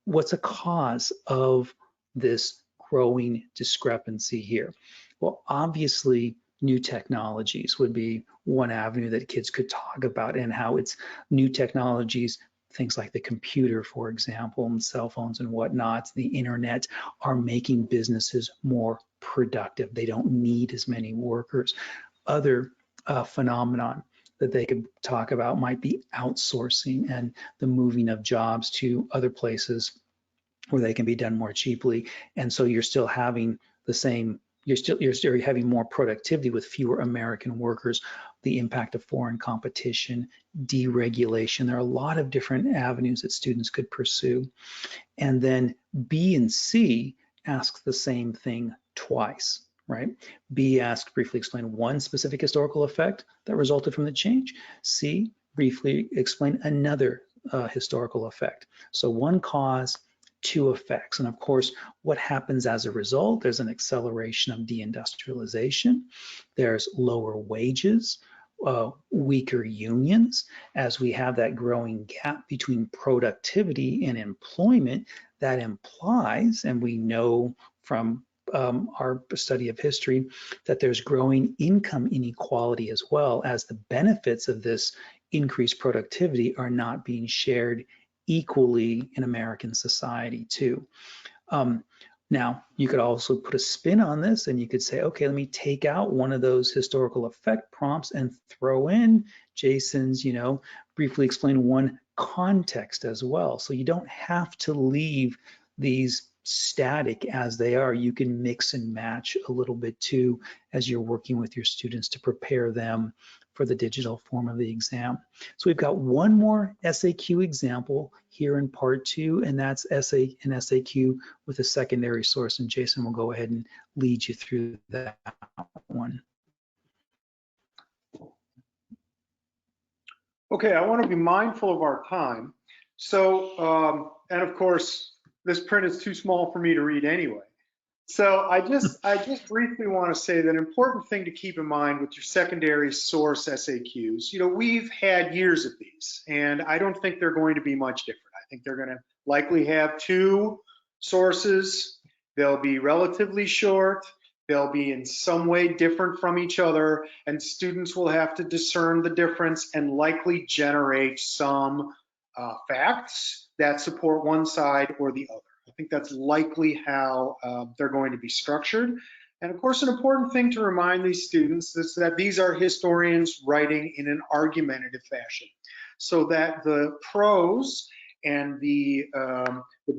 what's a cause of this growing discrepancy here? Well, obviously, new technologies would be one avenue that kids could talk about, and how it's new technologies, things like the computer, for example, and cell phones and whatnot, the internet, are making businesses more productive. They don't need as many workers. Other phenomenon that they could talk about might be outsourcing and the moving of jobs to other places where they can be done more cheaply. And so you're still having the same, you're still having more productivity with fewer American workers, the impact of foreign competition, deregulation. There are a lot of different avenues that students could pursue. And then B and C ask the same thing twice, right? B asks, briefly explain one specific historical effect that resulted from the change. C, briefly explain another historical effect. So one cause, two effects. And of course, what happens as a result? There's an acceleration of deindustrialization. There's lower wages, weaker unions. As we have that growing gap between productivity and employment, that implies, and we know from our study of history, that there's growing income inequality as well, as the benefits of this increased productivity are not being shared equally in American society too. Now, you could also put a spin on this, and you could say, okay, let me take out one of those historical effect prompts and throw in Jason's, briefly explain one context as well. So you don't have to leave these static as they are. You can mix and match a little bit too as you're working with your students to prepare them for the digital form of the exam. So we've got one more SAQ example here in part 2, and that's an SAQ with a secondary source, and Jason will go ahead and lead you through that one. Okay, I want to be mindful of our time. So, and of course, this print is too small for me to read anyway. So I just briefly want to say that an important thing to keep in mind with your secondary source SAQs, we've had years of these, and I don't think they're going to be much different. I think they're going to likely have 2 sources. They'll be relatively short. They'll be in some way different from each other, and students will have to discern the difference and likely generate some facts that support one side or the other. I think that's likely how they're going to be structured. And of course, an important thing to remind these students is that these are historians writing in an argumentative fashion, so that the prose and the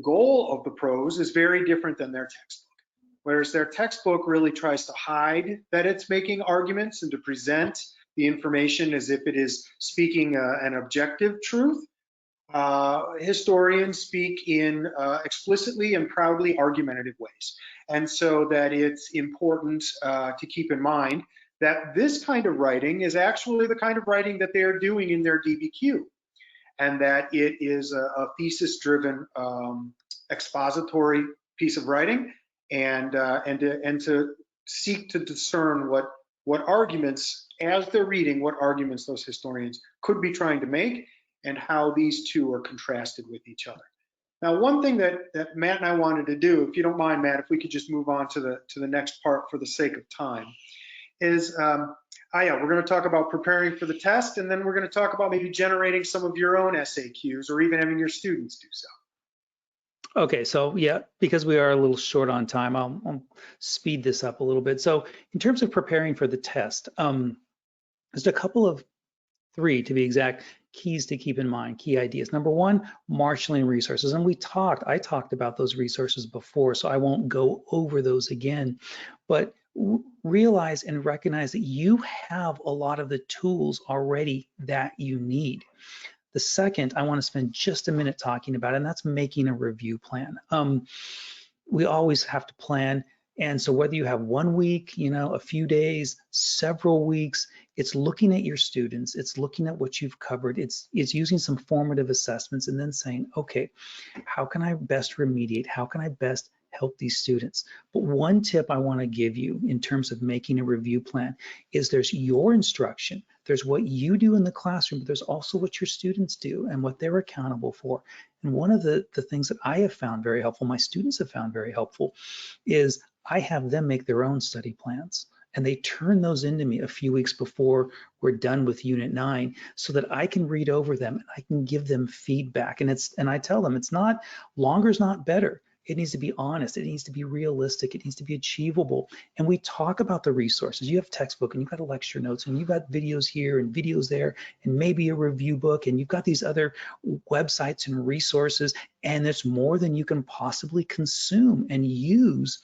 goal of the prose is very different than their textbook. Whereas their textbook really tries to hide that it's making arguments and to present the information as if it is speaking an objective truth. Historians speak in explicitly and proudly argumentative ways. And so that it's important to keep in mind that this kind of writing is actually the kind of writing that they are doing in their DBQ, and that it is a thesis-driven expository piece of writing, and to seek to discern what arguments, as they're reading, what arguments those historians could be trying to make, and how these two are contrasted with each other. Now, one thing that Matt and I wanted to do, if you don't mind, Matt, if we could just move on to the next part for the sake of time, is yeah, we're going to talk about preparing for the test, and then we're going to talk about maybe generating some of your own SAQs, or even having your students do so. Okay, so yeah, because we are a little short on time, I'll speed this up a little bit. So in terms of preparing for the test, there's a couple of, 3 to be exact, keys to keep in mind, key ideas. Number 1, marshaling resources. And I talked about those resources before, so I won't go over those again, but realize and recognize that you have a lot of the tools already that you need. The second, I want to spend just a minute talking about, and that's making a review plan. We always have to plan. And so whether you have 1 week, a few days, several weeks, it's looking at your students, it's looking at what you've covered, it's using some formative assessments, and then saying, okay, how can I best remediate? How can I best help these students? But one tip I want to give you in terms of making a review plan is there's your instruction, there's what you do in the classroom, but there's also what your students do and what they're accountable for. And one of the things that I have found very helpful, my students have found very helpful, is I have them make their own study plans, and they turn those into me a few weeks before we're done with Unit 9, so that I can read over them and I can give them feedback. And I tell them it's not, longer is not better. It needs to be honest. It needs to be realistic. It needs to be achievable. And we talk about the resources. You have textbook, and you've got a lecture notes, and you've got videos here and videos there, and maybe a review book, and you've got these other websites and resources, and it's more than you can possibly consume and use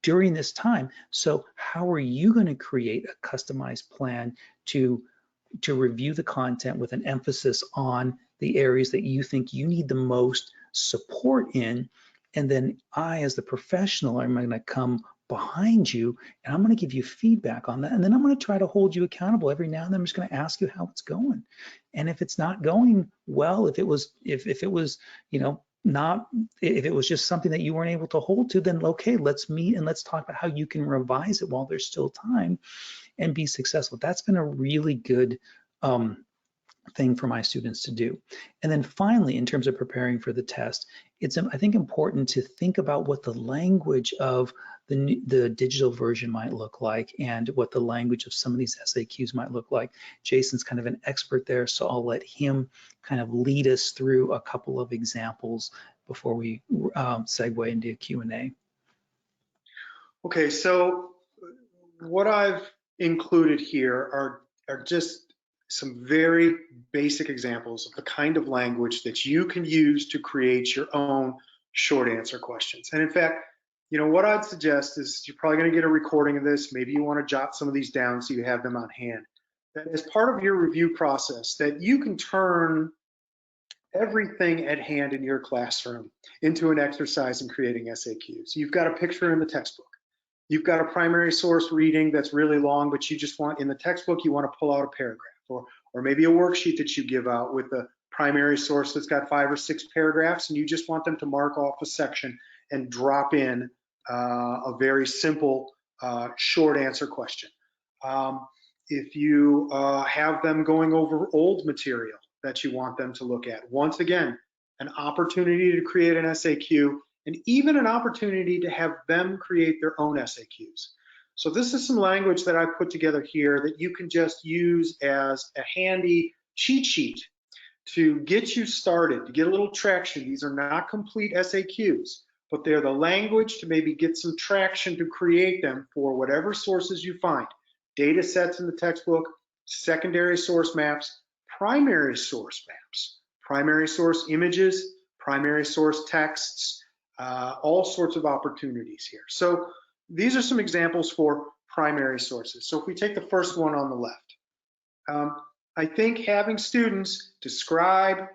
during this time. So how are you going to create a customized plan to review the content with an emphasis on the areas that you think you need the most support in? And then I, as the professional, I'm going to come behind you, and I'm going to give you feedback on that. And then I'm going to try to hold you accountable every now and then. I'm just going to ask you how it's going. And if it's not going well, if it was if it was just something that you weren't able to hold to, then okay, let's meet and let's talk about how you can revise it while there's still time and be successful. That's been a really good thing for my students to do. And then finally, in terms of preparing for the test, it's, I think, important to think about what the language of the digital version might look like, and what the language of some of these SAQs might look like. Jason's kind of an expert there, so I'll let him kind of lead us through a couple of examples before we segue into Q&A. Okay, so what I've included here are just some very basic examples of the kind of language that you can use to create your own short answer questions. And in fact, what I'd suggest is, you're probably going to get a recording of this. Maybe you want to jot some of these down so you have them on hand. That as part of your review process, that you can turn everything at hand in your classroom into an exercise in creating SAQs. You've got a picture in the textbook. You've got a primary source reading that's really long, but you just want, in the textbook, you want to pull out a paragraph, or maybe a worksheet that you give out with a primary source that's got 5 or 6 paragraphs, and you just want them to mark off a section and drop in a very simple short answer question. If you have them going over old material that you want them to look at, once again, an opportunity to create an SAQ, and even an opportunity to have them create their own SAQs. So this is some language that I've put together here that you can just use as a handy cheat sheet to get you started, to get a little traction. These are not complete SAQs, but they're the language to maybe get some traction to create them for whatever sources you find. Data sets in the textbook, secondary source maps, primary source maps, primary source images, primary source texts, all sorts of opportunities here. So these are some examples for primary sources. So if we take the first one on the left, I think having students describe,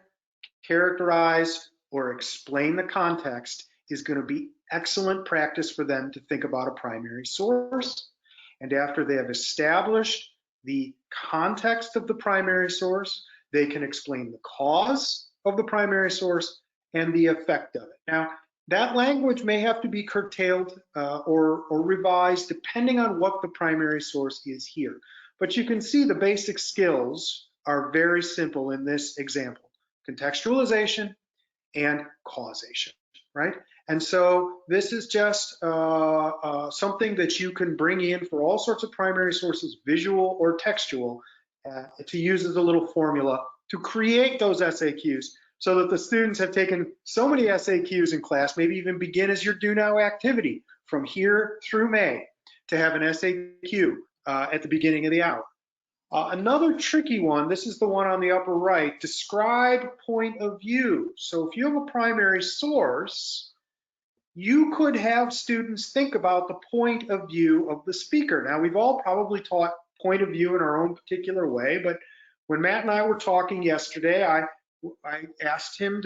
characterize, or explain the context is going to be excellent practice for them to think about a primary source. And after they have established the context of the primary source, they can explain the cause of the primary source and the effect of it. Now, that language may have to be curtailed or revised depending on what the primary source is here. But you can see the basic skills are very simple in this example: contextualization and causation, right? And so this is just something that you can bring in for all sorts of primary sources, visual or textual, to use as a little formula to create those SAQs, so that the students have taken so many SAQs in class, maybe even begin as your do now activity from here through May to have an SAQ at the beginning of the hour. Another tricky one, this is the one on the upper right, describe point of view. So if you have a primary source, you could have students think about the point of view of the speaker. Now, we've all probably taught point of view in our own particular way, but when Matt and I were talking yesterday, I asked him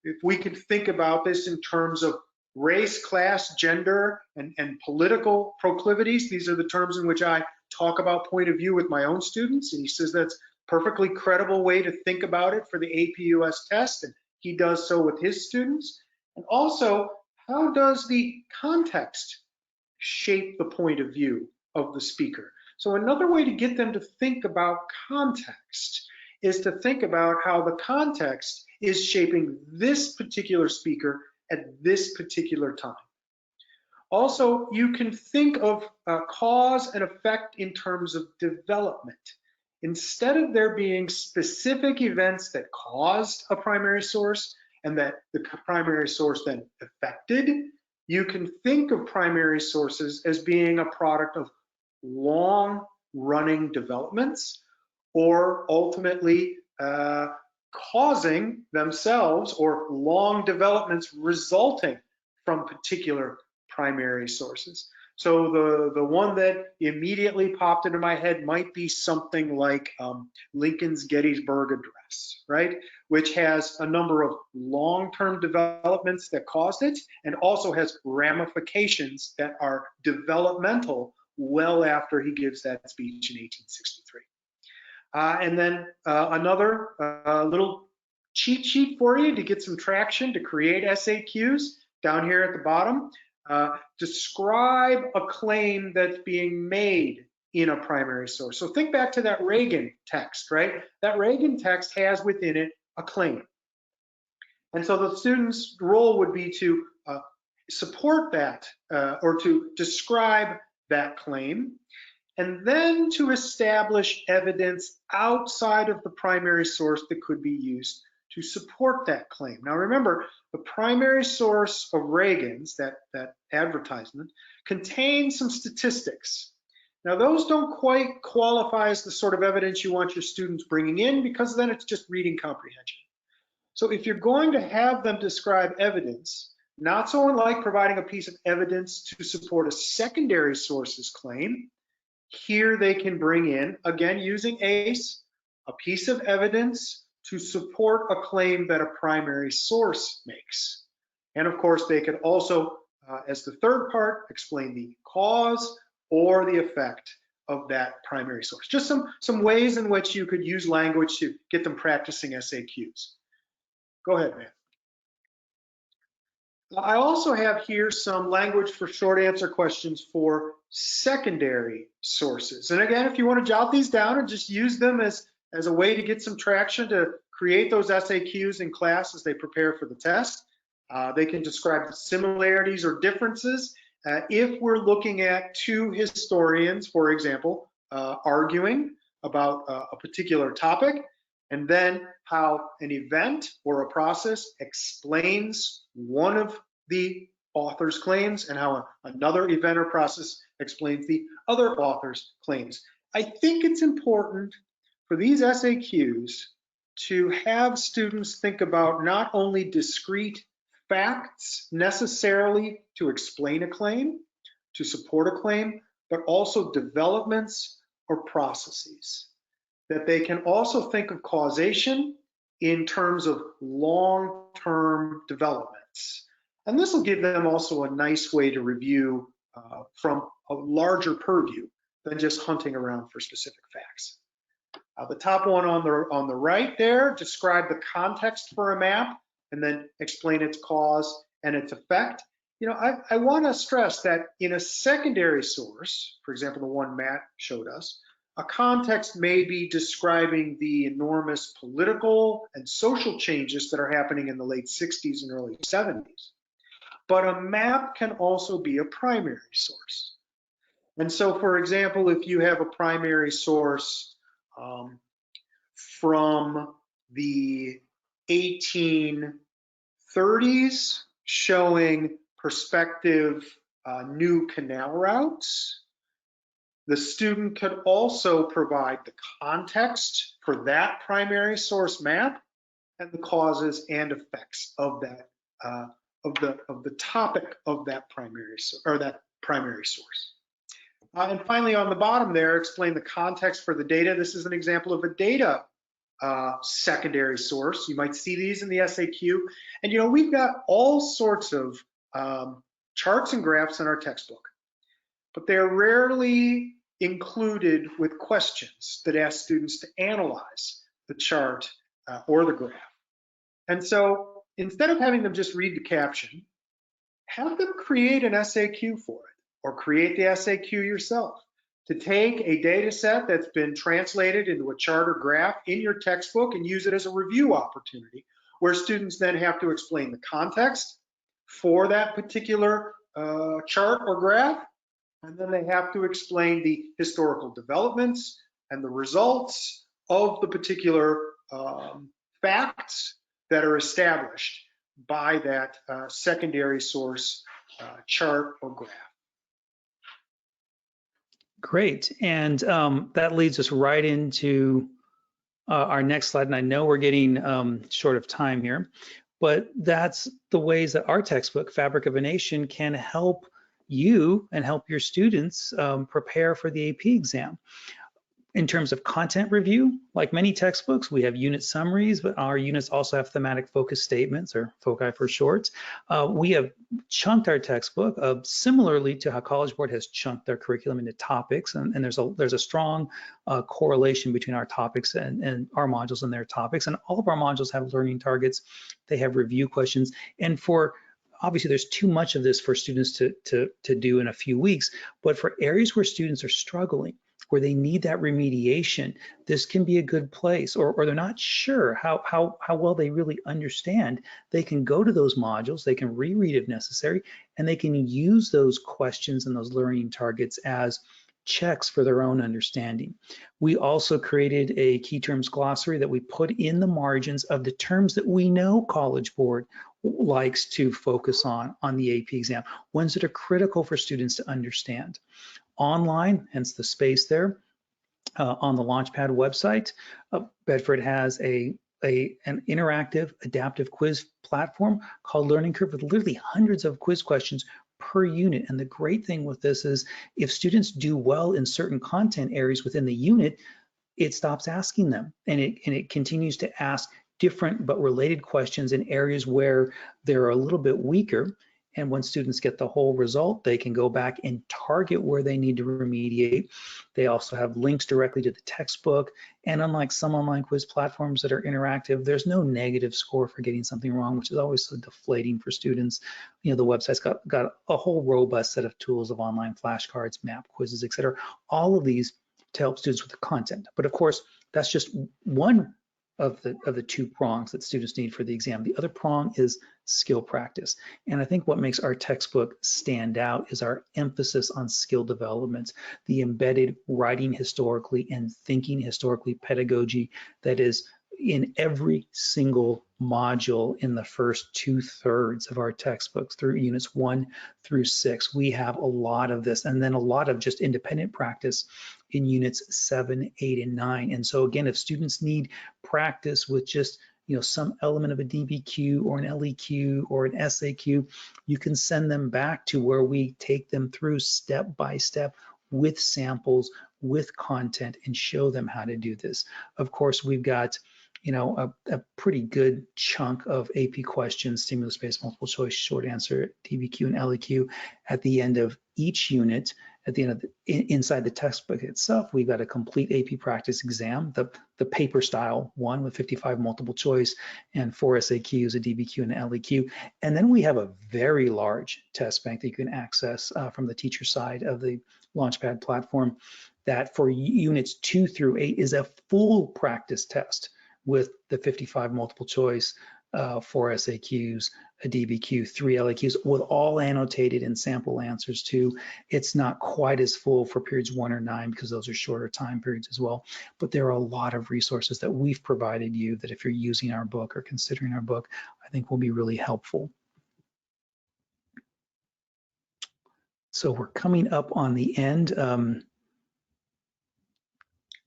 if we could think about this in terms of race, class, gender, and political proclivities. These are the terms in which I talk about point of view with my own students, and he says that's a perfectly credible way to think about it for the APUS test, and he does so with his students. And also, how does the context shape the point of view of the speaker? So another way to get them to think about context is to think about how the context is shaping this particular speaker at this particular time. Also, you can think of cause and effect in terms of development. Instead of there being specific events that caused a primary source and that the primary source then affected, you can think of primary sources as being a product of long-running developments, or ultimately causing themselves, or long developments resulting from particular primary sources. So the one that immediately popped into my head might be something like Lincoln's Gettysburg Address, right? Which has a number of long-term developments that caused it, and also has ramifications that are developmental well after he gives that speech in 1863. And then another little cheat sheet for you to get some traction to create SAQs down here at the bottom. Describe a claim that's being made in a primary source. So think back to that Reagan text, right? That Reagan text has within it a claim. And so the student's role would be to support that or to describe that claim, and then to establish evidence outside of the primary source that could be used to support that claim. Now remember, the primary source of Reagan's, that advertisement, contains some statistics. Now those don't quite qualify as the sort of evidence you want your students bringing in, because then it's just reading comprehension. So if you're going to have them describe evidence, not so unlike providing a piece of evidence to support a secondary source's claim, here they can bring in, again using ACE, a piece of evidence to support a claim that a primary source makes. And of course, they could also, as the third part, explain the cause or the effect of that primary source. Just some ways in which you could use language to get them practicing SAQs. Go ahead, man. I also have here some language for short answer questions for secondary sources. And again, if you want to jot these down and just use them as a way to get some traction to create those SAQs in class as they prepare for the test, they can describe the similarities or differences. If we're looking at two historians, for example, arguing about a particular topic, and then how an event or a process explains one of the author's claims and how another event or process explains the other author's claims. I think it's important for these SAQs to have students think about not only discrete facts necessarily to explain a claim, to support a claim, but also developments or processes. That they can also think of causation in terms of long-term developments. And this will give them also a nice way to review from a larger purview than just hunting around for specific facts. The top one on the right there, describe the context for a map and then explain its cause and its effect. You know, I want to stress that in a secondary source, for example, the one Matt showed us, a context may be describing the enormous political and social changes that are happening in the late 60s and early 70s. But a map can also be a primary source. And so, for example, if you have a primary source from the 1830s showing prospective new canal routes, the student could also provide the context for that primary source map and the causes and effects of that of the topic of that primary source. And finally, on the bottom there, explain the context for the data. This is an example of a data secondary source. You might see these in the SAQ. And you know, we've got all sorts of charts and graphs in our textbook, but they're rarely included with questions that ask students to analyze the chart or the graph. And so instead of having them just read the caption, have them create an SAQ for it, or create the SAQ yourself. To take a data set that's been translated into a chart or graph in your textbook and use it as a review opportunity, where students then have to explain the context for that particular chart or graph, and then they have to explain the historical developments and the results of the particular facts that are established by that secondary source chart or graph. Great, and that leads us right into our next slide. And I know we're getting short of time here, but that's the ways that our textbook, Fabric of a Nation, can help you and help your students prepare for the AP exam. In terms of content review, like many textbooks, we have unit summaries, but our units also have thematic focus statements, or foci for short. We have chunked our textbook similarly to how College Board has chunked their curriculum into topics, and there's a strong correlation between our topics and our modules and their topics. And all of our modules have learning targets. They have review questions, and obviously there's too much of this for students to do in a few weeks, but for areas where students are struggling, where they need that remediation, this can be a good place, or they're not sure how well they really understand. They can go to those modules, they can reread if necessary, and they can use those questions and those learning targets as checks for their own understanding. We also created a key terms glossary that we put in the margins of the terms that we know College Board likes to focus on the AP exam, ones that are critical for students to understand. Online, hence the space there, on the Launchpad website, Bedford has an interactive adaptive quiz platform called Learning Curve with literally hundreds of quiz questions per unit. And the great thing with this is if students do well in certain content areas within the unit, it stops asking them, and it continues to ask different but related questions in areas where they're a little bit weaker. And when students get the whole result, they can go back and target where they need to remediate. They also have links directly to the textbook. And unlike some online quiz platforms that are interactive, there's no negative score for getting something wrong, which is always so deflating for students. You know, the website's got a whole robust set of tools of online flashcards, map quizzes, et cetera. All of these to help students with the content. But of course, that's just one of the two prongs that students need for the exam. The other prong is skill practice. And I think what makes our textbook stand out is our emphasis on skill development, the embedded writing historically and thinking historically pedagogy that is in every single module in the first 2/3 of our textbooks through units 1 through 6. We have a lot of this, and then a lot of just independent practice in units 7, 8, and 9. And so again, if students need practice with just some element of a DBQ or an LEQ or an SAQ, you can send them back to where we take them through step by step with samples, with content, and show them how to do this. Of course, we've got a pretty good chunk of AP questions, stimulus-based multiple choice, short answer, DBQ and LEQ at the end of each unit. At the end of inside the textbook itself, we've got a complete AP practice exam, the paper style one with 55 multiple choice and 4 SAQs, a DBQ and an LEQ. And then we have a very large test bank that you can access from the teacher side of the Launchpad platform that for units 2 through 8 is a full practice test with the 55 multiple choice, 4 SAQs, a DBQ, 3 LEQs, with all annotated and sample answers too. It's not quite as full for periods 1 or 9 because those are shorter time periods as well. But there are a lot of resources that we've provided you that if you're using our book or considering our book, I think will be really helpful. So we're coming up on the end.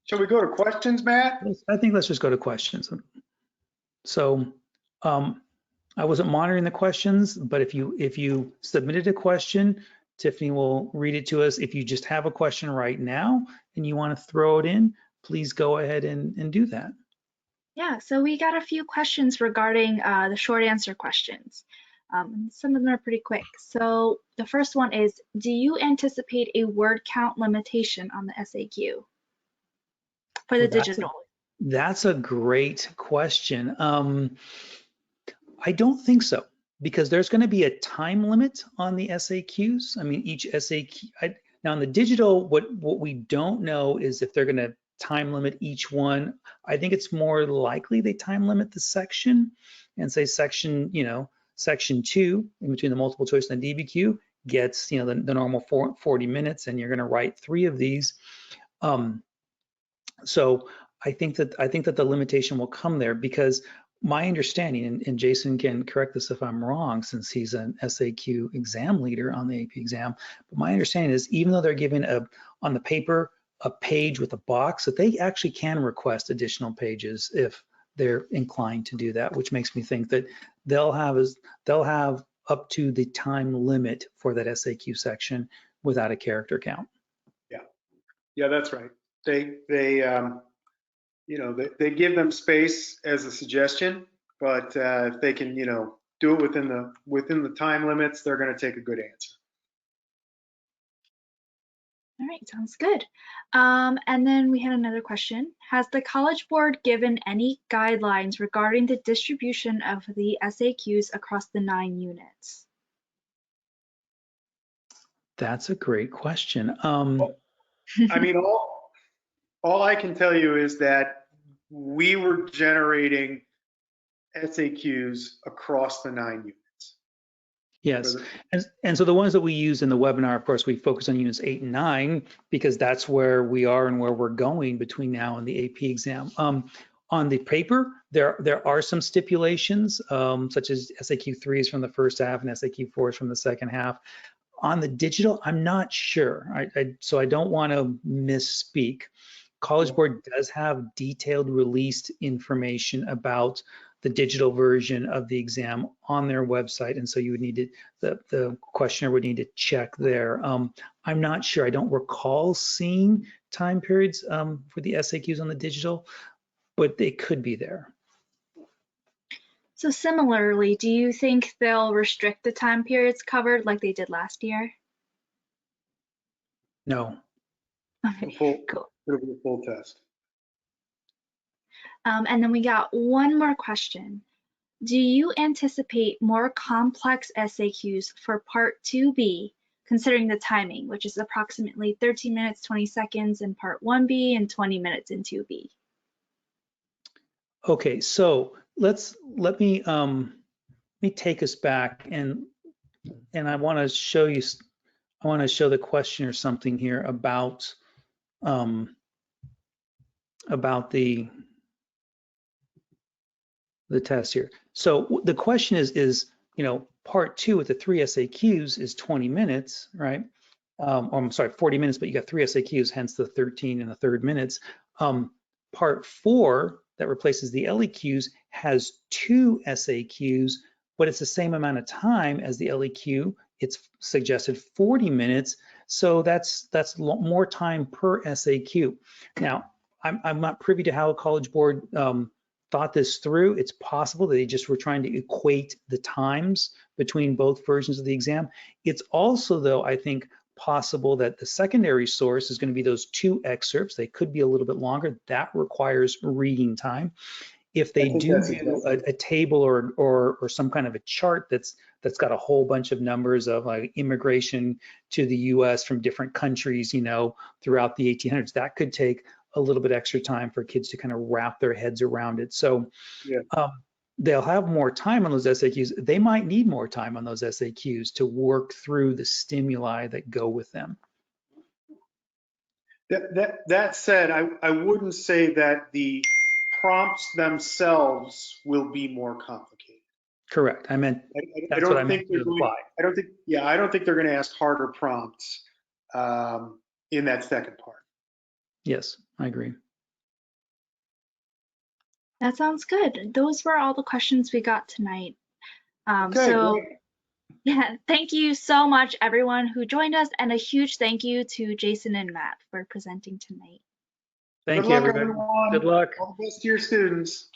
Shall we go to questions, Matt? I think let's just go to questions. So I wasn't monitoring the questions, but if you submitted a question, Tiffany will read it to us. If you just have a question right now and you want to throw it in, please go ahead and do that. Yeah, so we got a few questions regarding the short answer questions. Some of them are pretty quick. So the first one is, do you anticipate a word count limitation on the SAQ for the digital? That's a great question. I don't think so, because there's going to be a time limit on the SAQs. I mean, each SAQ, now on the digital, what we don't know is if they're going to time limit each one. I think it's more likely they time limit the section and say section 2 in between the multiple choice and the DBQ gets, the normal 40 minutes, and you're going to write 3 of these. So I think that the limitation will come there, because my understanding, and Jason can correct this if I'm wrong, since he's an SAQ exam leader on the AP exam, but my understanding is even though they're given on the paper a page with a box, that they actually can request additional pages if they're inclined to do that, which makes me think that they'll have up to the time limit for that SAQ section without a character count. Yeah, that's right. They give them space as a suggestion, but if they can, do it within the time limits, they're going to take a good answer. All right, sounds good. And then we had another question. Has the College Board given any guidelines regarding the distribution of the SAQs across the 9 units? That's a great question. I mean, all I can tell you is that we were generating SAQs across the 9 units. Yes, and so the ones that we use in the webinar, of course, we focus on units 8 and 9 because that's where we are and where we're going between now and the AP exam. On the paper, there are some stipulations, such as SAQ 3 is from the first half and SAQ 4 is from the second half. On the digital, I'm not sure, so I don't want to misspeak. College Board does have detailed released information about the digital version of the exam on their website, and so you would need to, the questioner would need to check there. I'm not sure, I don't recall seeing time periods for the SAQs on the digital, but they could be there. So similarly, do you think they'll restrict the time periods covered like they did last year? No. Okay, cool. It'll be a full test. And then we got one more question. Do you anticipate more complex SAQs for Part 2B, considering the timing, which is approximately 13 minutes, 20 seconds in Part 1B and 20 minutes in 2B? Okay, so let me take us back, and I want to show you. I want to show the questioner something here about the the test here. So the question is, you know, part 2 with the 3 SAQs is 20 minutes, right? Or I'm sorry, 40 minutes, but you got 3 SAQs, hence the 13 and a third minutes. Part 4 that replaces the LEQs has 2 SAQs, but it's the same amount of time as the LEQ. It's suggested 40 minutes. So that's more time per SAQ. Now, I'm not privy to how a college board thought this through. It's possible that they just were trying to equate the times between both versions of the exam. It's also, though, I think, possible that the secondary source is going to be those 2 excerpts. They could be a little bit longer. That requires reading time. If they do a table or some kind of a chart that's got a whole bunch of numbers of like immigration to the U.S. from different countries, you know, throughout the 1800s, that could take a little bit extra time for kids to kind of wrap their heads around it. So they'll have more time on those SAQs. They might need more time on those SAQs to work through the stimuli that go with them. That said, I wouldn't say that the prompts themselves will be more complicated. Correct. I meant I don't think they're going to ask harder prompts in that second part. Yes, I agree. That sounds good. Those were all the questions we got tonight. Great. Yeah, thank you so much, everyone who joined us, and a huge thank you to Jason and Matt for presenting tonight. Thank Good you, luck, everybody. everyone. Good luck. All the best to your students.